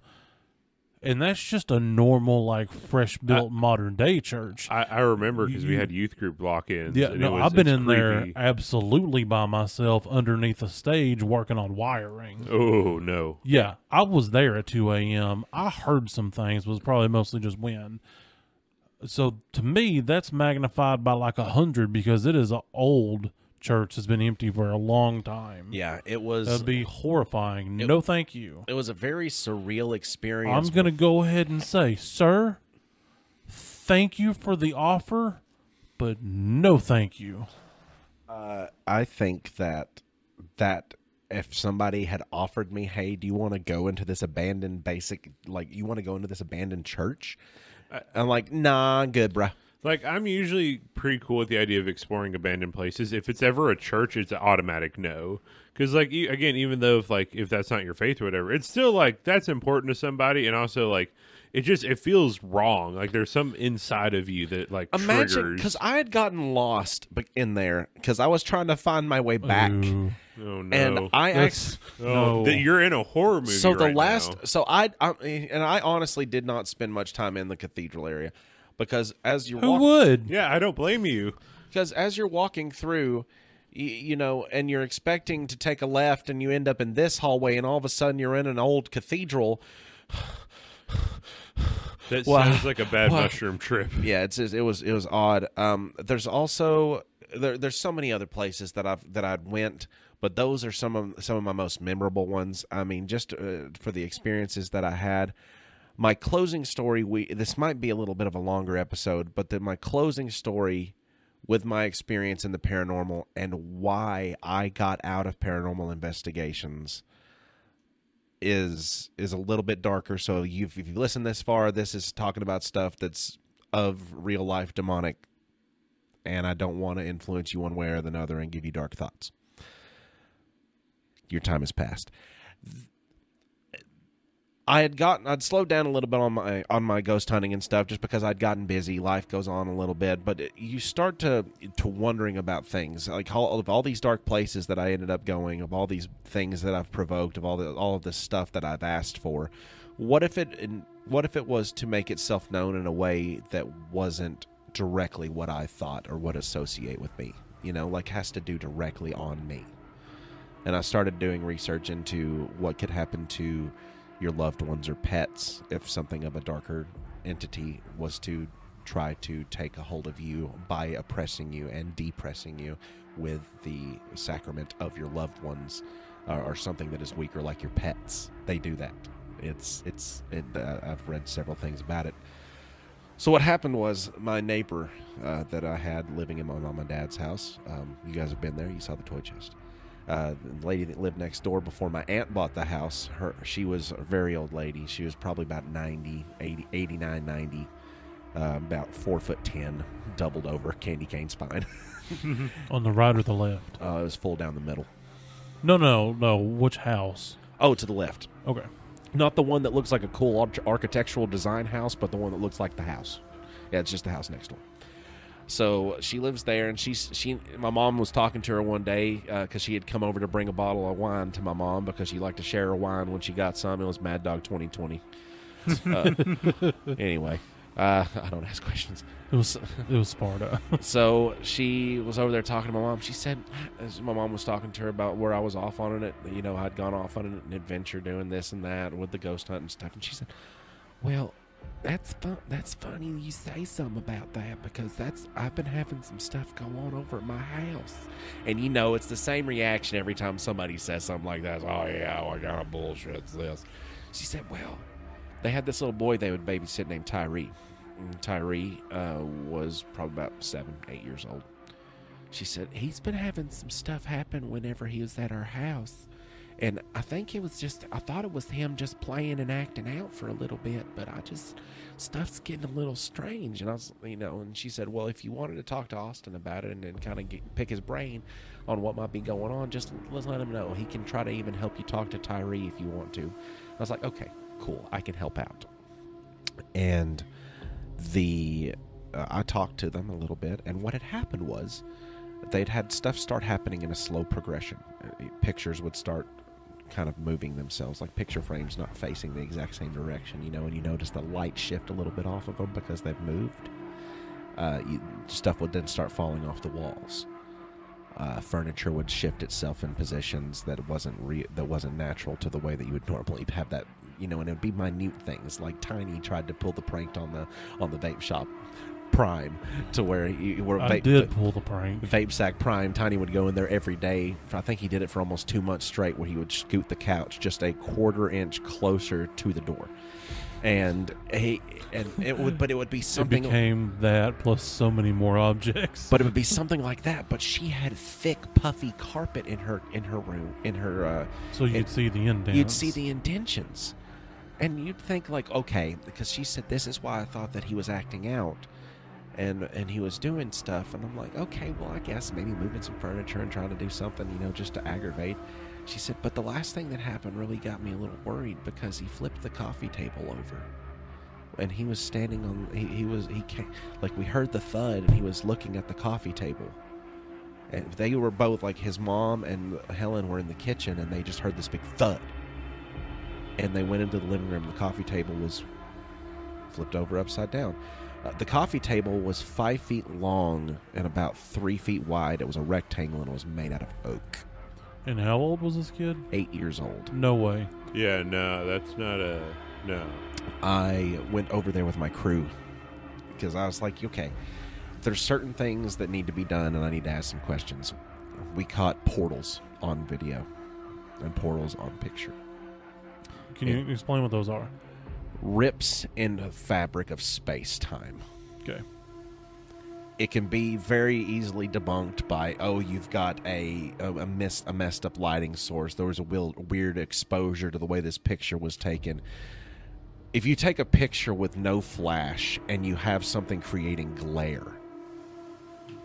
Speaker 2: And that's just a normal, like, fresh-built modern-day church.
Speaker 3: I remember because we had youth group lock-ins.
Speaker 2: Yeah,
Speaker 3: and
Speaker 2: no, I've been in there absolutely by myself underneath a stage working on wiring.
Speaker 3: Oh, no.
Speaker 2: Yeah, I was there at 2 a.m. I heard some things, was probably mostly just wind. So to me, that's magnified by like 100 because it is an old church that's been empty for a long time.
Speaker 1: Yeah, it was.
Speaker 2: That'd be horrifying. No, thank you.
Speaker 1: It was a very surreal experience.
Speaker 2: I'm going to go ahead and say, sir, thank you for the offer, but no thank you.
Speaker 1: I think that if somebody had offered me, hey, do you want to go into this abandoned you want to go into this abandoned church? I'm like, nah, I'm good, bruh.
Speaker 3: Like, I'm usually pretty cool with the idea of exploring abandoned places. If it's ever a church, it's an automatic no. Because, like, again, even though if that's not your faith or whatever, it's still, like, that's important to somebody. And also, like, it feels wrong. Like, there's some inside of you that, like,
Speaker 1: Imagine,
Speaker 3: triggers.
Speaker 1: because I had gotten lost in there because I was trying to find my way back.
Speaker 2: Ooh.
Speaker 3: Oh, no.
Speaker 1: And I
Speaker 2: That's-
Speaker 1: actually...
Speaker 2: no.
Speaker 3: You're in a horror movie
Speaker 1: So the
Speaker 3: right
Speaker 1: last...
Speaker 3: now.
Speaker 1: So I honestly did not spend much time in the cathedral area because as you're
Speaker 2: Who would?
Speaker 3: Yeah, I don't blame you.
Speaker 1: Because as you're walking through, you know, and you're expecting to take a left and you end up in this hallway and all of a sudden you're in an old cathedral.
Speaker 3: That
Speaker 1: Wow.
Speaker 3: sounds like a bad
Speaker 1: Wow.
Speaker 3: mushroom trip.
Speaker 1: Yeah, it was odd. There's also there's so many other places that I'd went, but those are some of my most memorable ones. I mean, just for the experiences that I had. My closing story, this might be a little bit of a longer episode, but my closing story with my experience in the paranormal and why I got out of paranormal investigations is a little bit darker. So if you've listened this far, this is talking about stuff that's of real life demonic, and I don't want to influence you one way or the other and give you dark thoughts. Your time has passed. I'd slowed down a little bit on my ghost hunting and stuff just because I'd gotten busy. Life goes on a little bit, but you start to wondering about things like all these dark places that I ended up going, of all these things that I've provoked, of all of this stuff that I've asked for. What if it was to make itself known in a way that wasn't directly what I thought or would associate with me? You know, like has to do directly on me. And I started doing research into what could happen to your loved ones or pets if something of a darker entity was to try to take a hold of you by oppressing you and depressing you with the sacrament of your loved ones, or something that is weaker like your pets. They do that. I've read several things about it. So what happened was my neighbor that I had living in my mom and dad's house, you guys have been there, you saw the toy chest. The lady that lived next door before my aunt bought the house, she was a very old lady. She was probably about 89, 90, about 4'10", doubled over, candy cane spine.
Speaker 2: On the right or the left?
Speaker 1: It was full down the middle.
Speaker 2: No. Which house?
Speaker 1: Oh, to the left.
Speaker 2: Okay.
Speaker 1: Not the one that looks like a cool architectural design house, but the one that looks like the house. Yeah, it's just the house next door. So she lives there, and my mom was talking to her one day because she had come over to bring a bottle of wine to my mom because she liked to share her wine when she got some. It was Mad Dog 2020. Anyway, I don't ask questions.
Speaker 2: It was Sparta.
Speaker 1: So she was over there talking to my mom. She said, as my mom was talking to her about where I was off on it, you know, I'd gone off on an adventure doing this and that with the ghost hunt and stuff. And she said, well, that's funny you say something about that because I've been having some stuff go on over at my house. And you know, it's the same reaction every time somebody says something like that. Oh yeah, what kind of bullshit's this? She said, well, they had this little boy they would babysit named Tyree. And Tyree was probably about 7, 8 years old. She said, he's been having some stuff happen whenever he was at our house. And I think it was just, I thought it was him just playing and acting out for a little bit, but stuff's getting a little strange. And I was, and she said, well, if you wanted to talk to Austin about it and kind of pick his brain on what might be going on, just let's let him know. He can try to even help you talk to Tyree if you want to. I was like, okay, cool. I can help out. And I talked to them a little bit, and what had happened was they'd had stuff start happening in a slow progression. Pictures would start kind of moving themselves, like picture frames not facing the exact same direction, and you notice the light shift a little bit off of them because they've moved. Stuff would then start falling off the walls. Furniture would shift itself in positions that wasn't natural to the way that you would normally have that, and it would be minute things like Tiny tried to pull the prank on the vape shop Prime to where
Speaker 2: I did pull the prank.
Speaker 1: Vape Sack Prime. Tiny would go in there every day. I think he did it for almost 2 months straight, where he would scoot the couch just a 1/4 inch closer to the door, and it would be something.
Speaker 2: It became that plus so many more objects.
Speaker 1: But it would be something like that. But she had thick, puffy carpet in her room,
Speaker 2: so you'd see the indents.
Speaker 1: You'd see the indentions, and you'd think like, okay, because she said this is why I thought that he was acting out. And he was doing stuff, and I'm like, okay, well, I guess maybe moving some furniture and trying to do something, just to aggravate. She said, but the last thing that happened really got me a little worried because he flipped the coffee table over, and he was standing on. He came, like we heard the thud, and he was looking at the coffee table, and they were both like his mom and Helen were in the kitchen, and they just heard this big thud, and they went into the living room. The coffee table was flipped over upside down. The coffee table was 5 feet long and about 3 feet wide. It was a rectangle and it was made out of oak.
Speaker 2: And how old was this kid?
Speaker 1: 8 years old.
Speaker 2: No way.
Speaker 3: Yeah, no, that's not no.
Speaker 1: I went over there with my crew because I was like, okay, there's certain things that need to be done and I need to ask some questions. We caught portals on video and portals on picture.
Speaker 2: Can you explain what those are?
Speaker 1: Rips in the fabric of space-time.
Speaker 2: Okay.
Speaker 1: It can be very easily debunked by, you've got a messed up lighting source. There was a weird exposure to the way this picture was taken. If you take a picture with no flash and you have something creating glare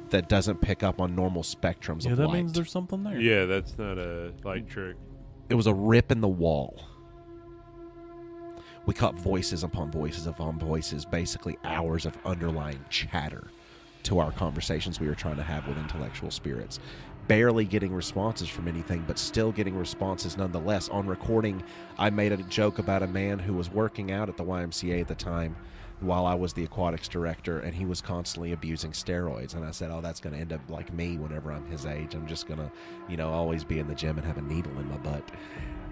Speaker 1: that doesn't pick up on normal spectrums of light.
Speaker 2: Yeah, that means there's something there.
Speaker 3: Yeah, that's not a light trick.
Speaker 1: It was a rip in the wall. We caught voices upon voices, basically hours of underlying chatter to our conversations we were trying to have with intellectual spirits. Barely getting responses from anything, but still getting responses nonetheless. On recording, I made a joke about a man who was working out at the YMCA at the time while I was the aquatics director, and he was constantly abusing steroids. And I said, that's going to end up like me whenever I'm his age. I'm just going to, always be in the gym and have a needle in my butt.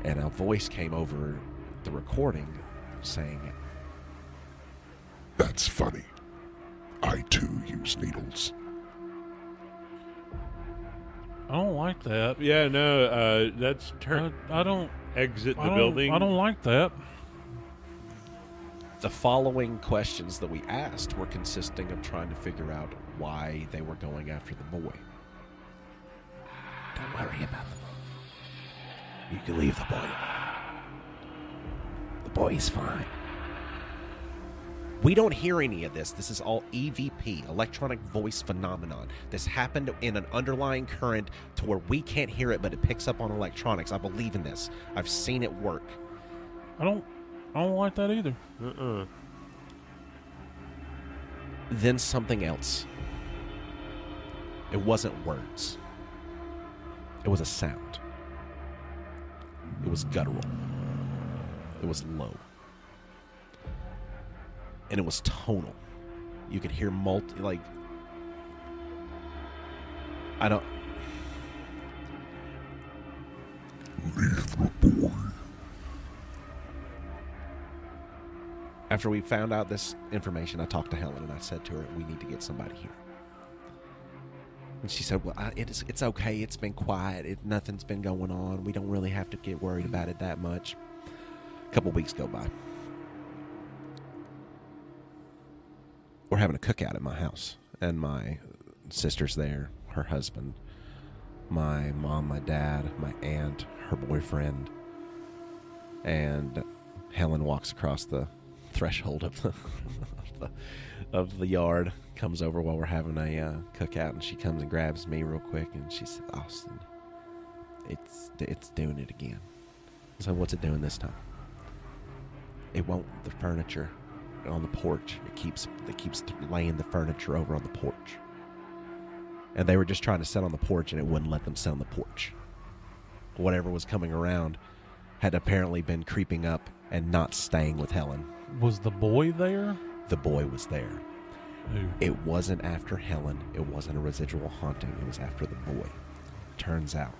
Speaker 1: And a voice came over the recording saying,
Speaker 4: "That's funny. I too use needles."
Speaker 2: I don't like that.
Speaker 3: Yeah, no, that's
Speaker 2: I don't
Speaker 3: exit the building.
Speaker 2: I don't like that.
Speaker 1: The following questions that we asked were consisting of trying to figure out why they were going after the boy. Don't worry about the boy. You can leave the boy. The boy's fine. We don't hear any of this. This is all EVP, electronic voice phenomenon. This happened in an underlying current to where we can't hear it, but it picks up on electronics. I believe in this. I've seen it work.
Speaker 2: I don't like that either.
Speaker 1: Then something else. It wasn't words. It was a sound. It was guttural. It was low. And it was tonal. You could hear I don't...
Speaker 4: Leave the boy.
Speaker 1: After we found out this information, I talked to Helen and I said to her, we need to get somebody here. And she said, well, it's okay. It's been quiet. Nothing's been going on. We don't really have to get worried about it that much. A couple weeks go by. We're having a cookout at my house, and my sister's there, her husband, my mom, my dad, my aunt, her boyfriend, and Helen walks across the threshold of the yard, comes over while we're having a cookout, and she comes and grabs me real quick, and she said, "Austin, it's doing it again." So what's it doing this time? It won't. The furniture on the porch. It keeps laying the furniture over on the porch. And they were just trying to sit on the porch, and it wouldn't let them sit on the porch. Whatever was coming around had apparently been creeping up and not staying with Helen.
Speaker 2: Was the boy there?
Speaker 1: The boy was there.
Speaker 2: Who?
Speaker 1: It wasn't after Helen. It wasn't a residual haunting. It was after the boy. Turns out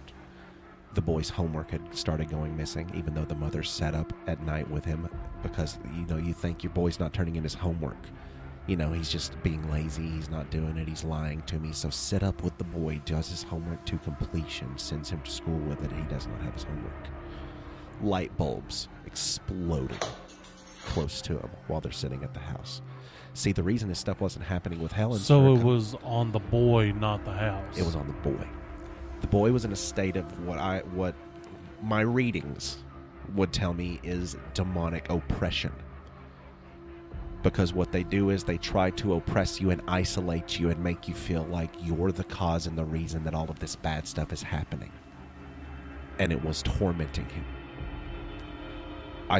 Speaker 1: the boy's homework had started going missing, even though the mother sat up at night with him because, you think your boy's not turning in his homework. He's just being lazy. He's not doing it. He's lying to me. So sit up with the boy, does his homework to completion, sends him to school with it. He does not have his homework. Light bulbs exploded close to him while they're sitting at the house. See, the reason this stuff wasn't happening with Helen.
Speaker 2: So it was on the boy, not the house.
Speaker 1: It was on the boy. The boy was in a state of what my readings would tell me is demonic oppression. Because what they do is they try to oppress you and isolate you and make you feel like you're the cause and the reason that all of this bad stuff is happening. And it was tormenting him. I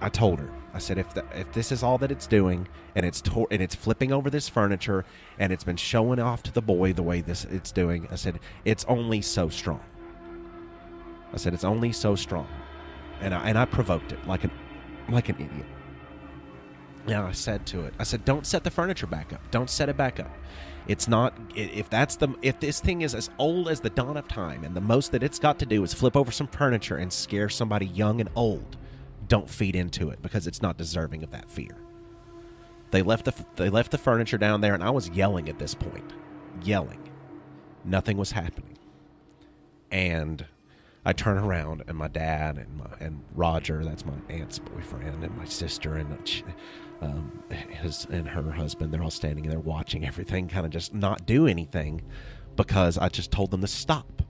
Speaker 1: told her, I said, if this is all that it's doing, and it's flipping over this furniture, and it's been showing off to the boy the way it's doing, I said, it's only so strong. I said, it's only so strong. And I provoked it like an idiot. And I said to it, I said, don't set the furniture back up. Don't set it back up. It's not, if this thing is as old as the dawn of time, and the most that it's got to do is flip over some furniture and scare somebody young and old, don't feed into it, because it's not deserving of that fear. They left the furniture down there, and I was yelling at this point. Yelling. Nothing was happening. And I turn around, and my dad and Roger, that's my aunt's boyfriend, and my sister and her husband, they're all standing there watching everything, kind of just not do anything, because I just told them to stop,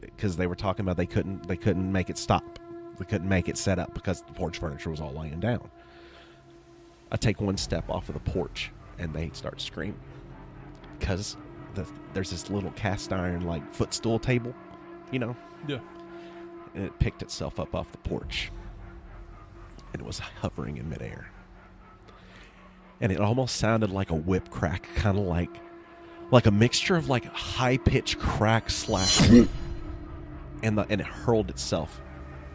Speaker 1: because they were talking about they couldn't make it stop. They couldn't make it set up because the porch furniture was all laying down. I take one step off of the porch, and they start screaming because there's this little cast iron footstool table,
Speaker 2: Yeah.
Speaker 1: and it picked itself up off the porch, and it was hovering in midair. And it almost sounded like a whip crack, kind of like a mixture of high-pitched crack / and it hurled itself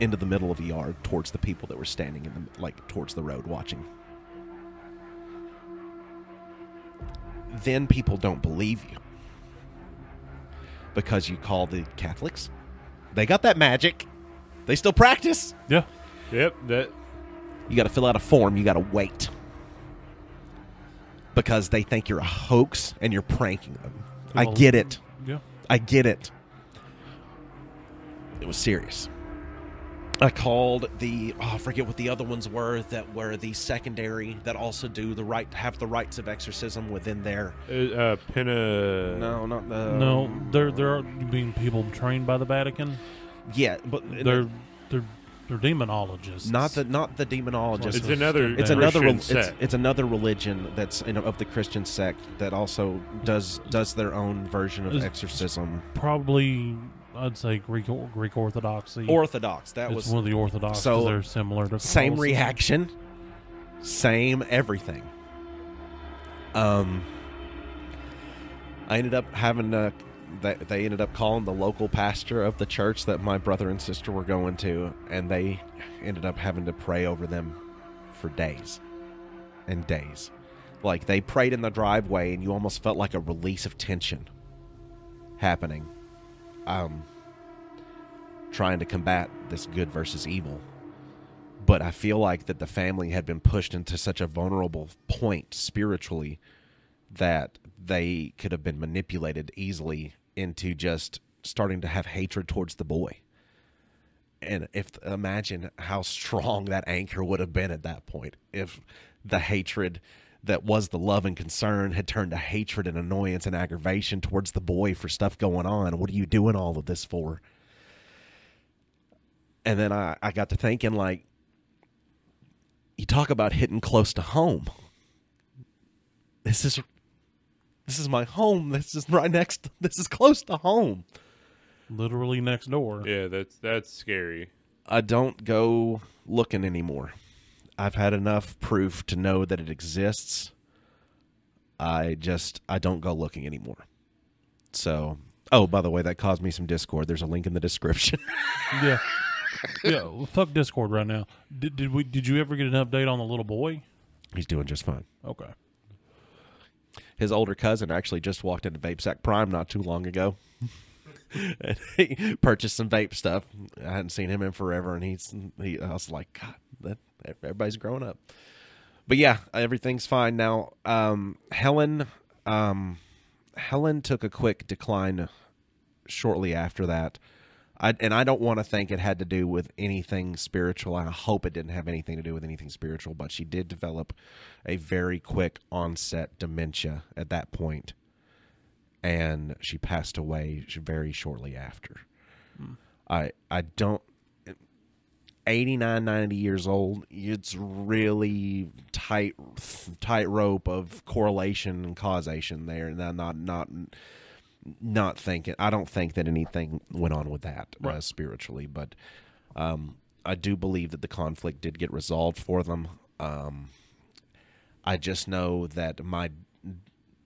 Speaker 1: into the middle of the yard towards the people that were standing towards the road watching. Then people don't believe you because you call the Catholics. They got that magic. They still practice.
Speaker 2: Yeah.
Speaker 3: Yep. That.
Speaker 1: You got to fill out a form. You got to wait. Because they think you're a hoax and you're pranking them. I get it.
Speaker 2: Yeah.
Speaker 1: I get it. It was serious. I called I forget what the other ones were that were the secondary that also have the rites of exorcism within their.
Speaker 3: No,
Speaker 1: not the.
Speaker 2: No, there are being people trained by the Vatican.
Speaker 1: Yeah, but
Speaker 2: They're demonologists.
Speaker 1: not the demonologists.
Speaker 3: It's another.
Speaker 1: It's
Speaker 3: Christian sect.
Speaker 1: it's another religion that's of the Christian sect that also does their own version of exorcism.
Speaker 2: Probably, I'd say Greek Orthodoxy.
Speaker 1: Orthodox.
Speaker 2: It's one of the Orthodox.
Speaker 1: So,
Speaker 2: 'cause they're similar to
Speaker 1: same
Speaker 2: Catholicism.
Speaker 1: reaction, same everything. I ended up having they ended up calling the local pastor of the church that my brother and sister were going to, and they ended up having to pray over them for days and days. They prayed in the driveway, and you almost felt like a release of tension happening. Trying to combat this good versus evil. But I feel like that the family had been pushed into such a vulnerable point spiritually that they could have been manipulated easily into just starting to have hatred towards the boy. And imagine how strong that anchor would have been at that point if the hatred that was the love and concern had turned to hatred and annoyance and aggravation towards the boy for stuff going on. What are you doing all of this for? And then I got to thinking, like, you talk about hitting close to home. This is my home. This is right next. This is close to home.
Speaker 2: Literally next door.
Speaker 3: Yeah, that's scary.
Speaker 1: I don't go looking anymore. I've had enough proof to know that it exists. I don't go looking anymore. So, oh, by the way, that caused me some Discord. There's a link in the description.
Speaker 2: Yeah. Yeah, well, fuck Discord right now. Did you ever get an update on the little boy?
Speaker 1: He's doing just fine.
Speaker 2: Okay.
Speaker 1: His older cousin actually just walked into Vape Sack Prime not too long ago. And he purchased some vape stuff. I hadn't seen him in forever, and I was like, God, everybody's growing up. But yeah, everything's fine now. Helen took a quick decline shortly after that. I don't want to think it had to do with anything spiritual. I hope it didn't have anything to do with anything spiritual, but she did develop a very quick onset dementia at that point, and she passed away very shortly after. I don't... 89, 90 years old, it's really tight rope of correlation and causation there. Not thinking. I don't think that anything went on with that spiritually, but I do believe that the conflict did get resolved for them. I just know that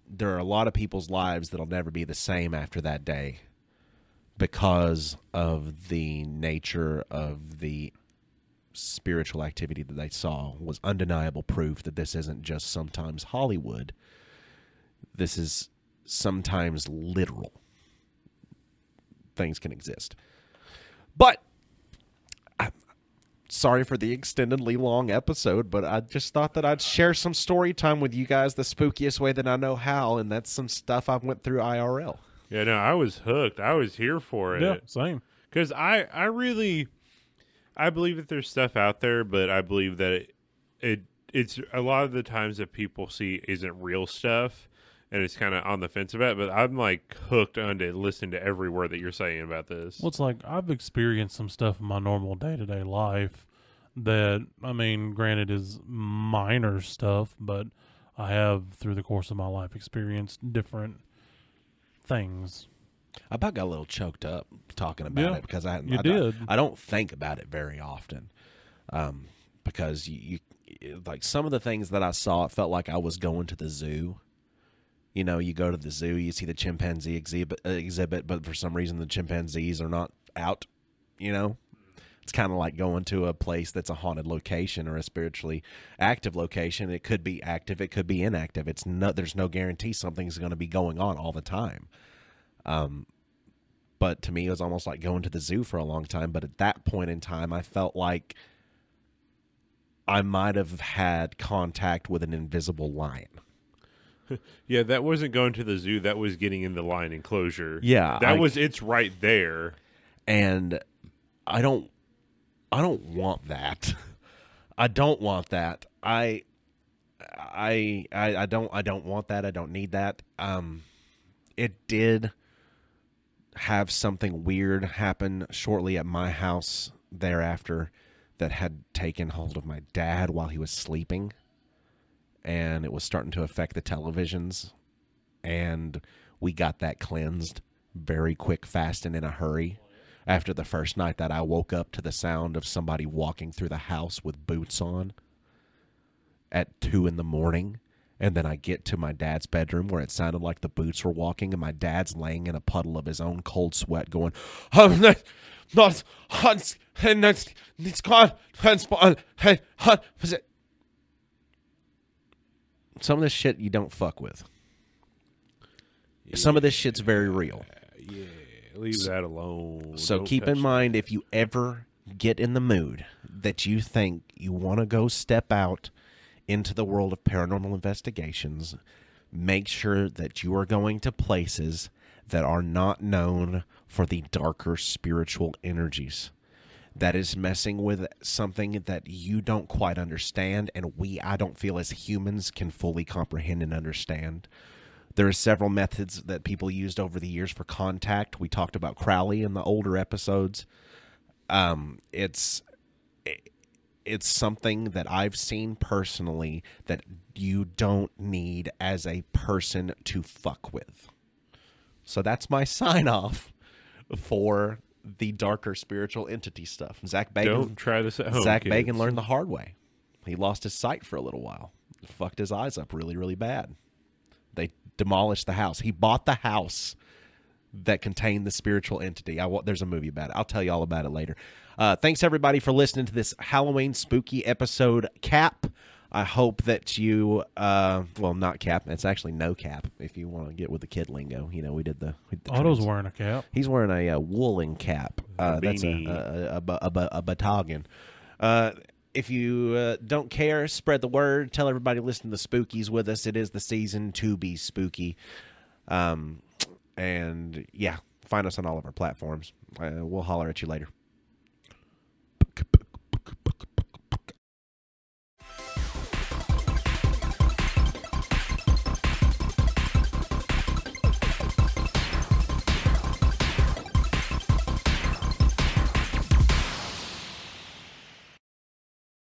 Speaker 1: there are a lot of people's lives that'll never be the same after that day because of the nature of the spiritual activity that they saw. Was undeniable proof that this isn't just sometimes Hollywood. This is sometimes literal. Things can exist. But I'm sorry for the extendedly long episode, but I just thought that I'd share some story time with you guys the spookiest way that I know how, and that's some stuff I went through IRL.
Speaker 3: Yeah, no, I was hooked. I was here for it.
Speaker 2: Yeah, same.
Speaker 3: Because I believe that there's stuff out there, but I believe that it's a lot of the times that people see isn't real stuff, and it's kind of on the fence about it. But I'm like hooked on to listening to every word that you're saying about this.
Speaker 2: Well, it's like I've experienced some stuff in my normal day-to-day life that, I mean, granted is minor stuff, but I have, through the course of my life, experienced different things.
Speaker 1: I about got a little choked up talking about it because I don't think about it very often, because you like some of the things that I saw, it felt like I was going to the zoo. You know, you go to the zoo, you see the chimpanzee exhibit, but for some reason the chimpanzees are not out. You know, it's kind of like going to a place that's a haunted location or a spiritually active location. It could be active, it could be inactive. There's no guarantee something's going to be going on all the time. But to me, it was almost like going to the zoo for a long time. But at that point in time, I felt like I might have had contact with an invisible lion.
Speaker 3: Yeah, that wasn't going to the zoo. That was getting in the lion enclosure.
Speaker 1: Yeah.
Speaker 3: It's right there.
Speaker 1: And I don't want that. I don't want that. I don't want that. I don't need that. It did have something weird happen shortly at my house thereafter that had taken hold of my dad while he was sleeping, and it was starting to affect the televisions, and we got that cleansed very quick, fast, and in a hurry. After the first night that I woke up to the sound of somebody walking through the house with boots on at 2 a.m, and then I get to my dad's bedroom where it sounded like the boots were walking, and my dad's laying in a puddle of his own cold sweat going, it's gone. Some of this shit you don't fuck with. Some of this shit's very real.
Speaker 3: Yeah, leave that alone.
Speaker 1: So
Speaker 3: Don't
Speaker 1: keep
Speaker 3: touch
Speaker 1: in mind, if you ever get in the mood that you think you want to go step out into the world of paranormal investigations, make sure that you are going to places that are not known for the darker spiritual energies. that is messing with something that you don't quite understand, and I don't feel as humans can fully comprehend and understand. There are several methods that people used over the years for contact. We talked about Crowley in the older episodes. It's something that I've seen personally that you don't need as a person to fuck with. So that's my sign off for the darker spiritual entity stuff. Zach Bagan,
Speaker 3: Don't try this at home.
Speaker 1: Zach
Speaker 3: kids.
Speaker 1: Bagan learned the hard way. He lost his sight for a little while. Fucked his eyes up really, really bad. They demolished the house. He bought the house that contained the spiritual entity. There's a movie about it. I'll tell you all about it later. Thanks, everybody, for listening to this Halloween spooky episode cap. I hope that you, well, not cap. It's actually no cap if you want to get with the kid lingo. You know, we did the
Speaker 2: Otto's
Speaker 1: trans-
Speaker 2: wearing a cap.
Speaker 1: He's wearing a woolen cap. That's a batogan. If you don't care, spread the word. Tell everybody listen to the Spookies with us. It is the season to be spooky. And yeah, find us on all of our platforms. We'll holler at you later.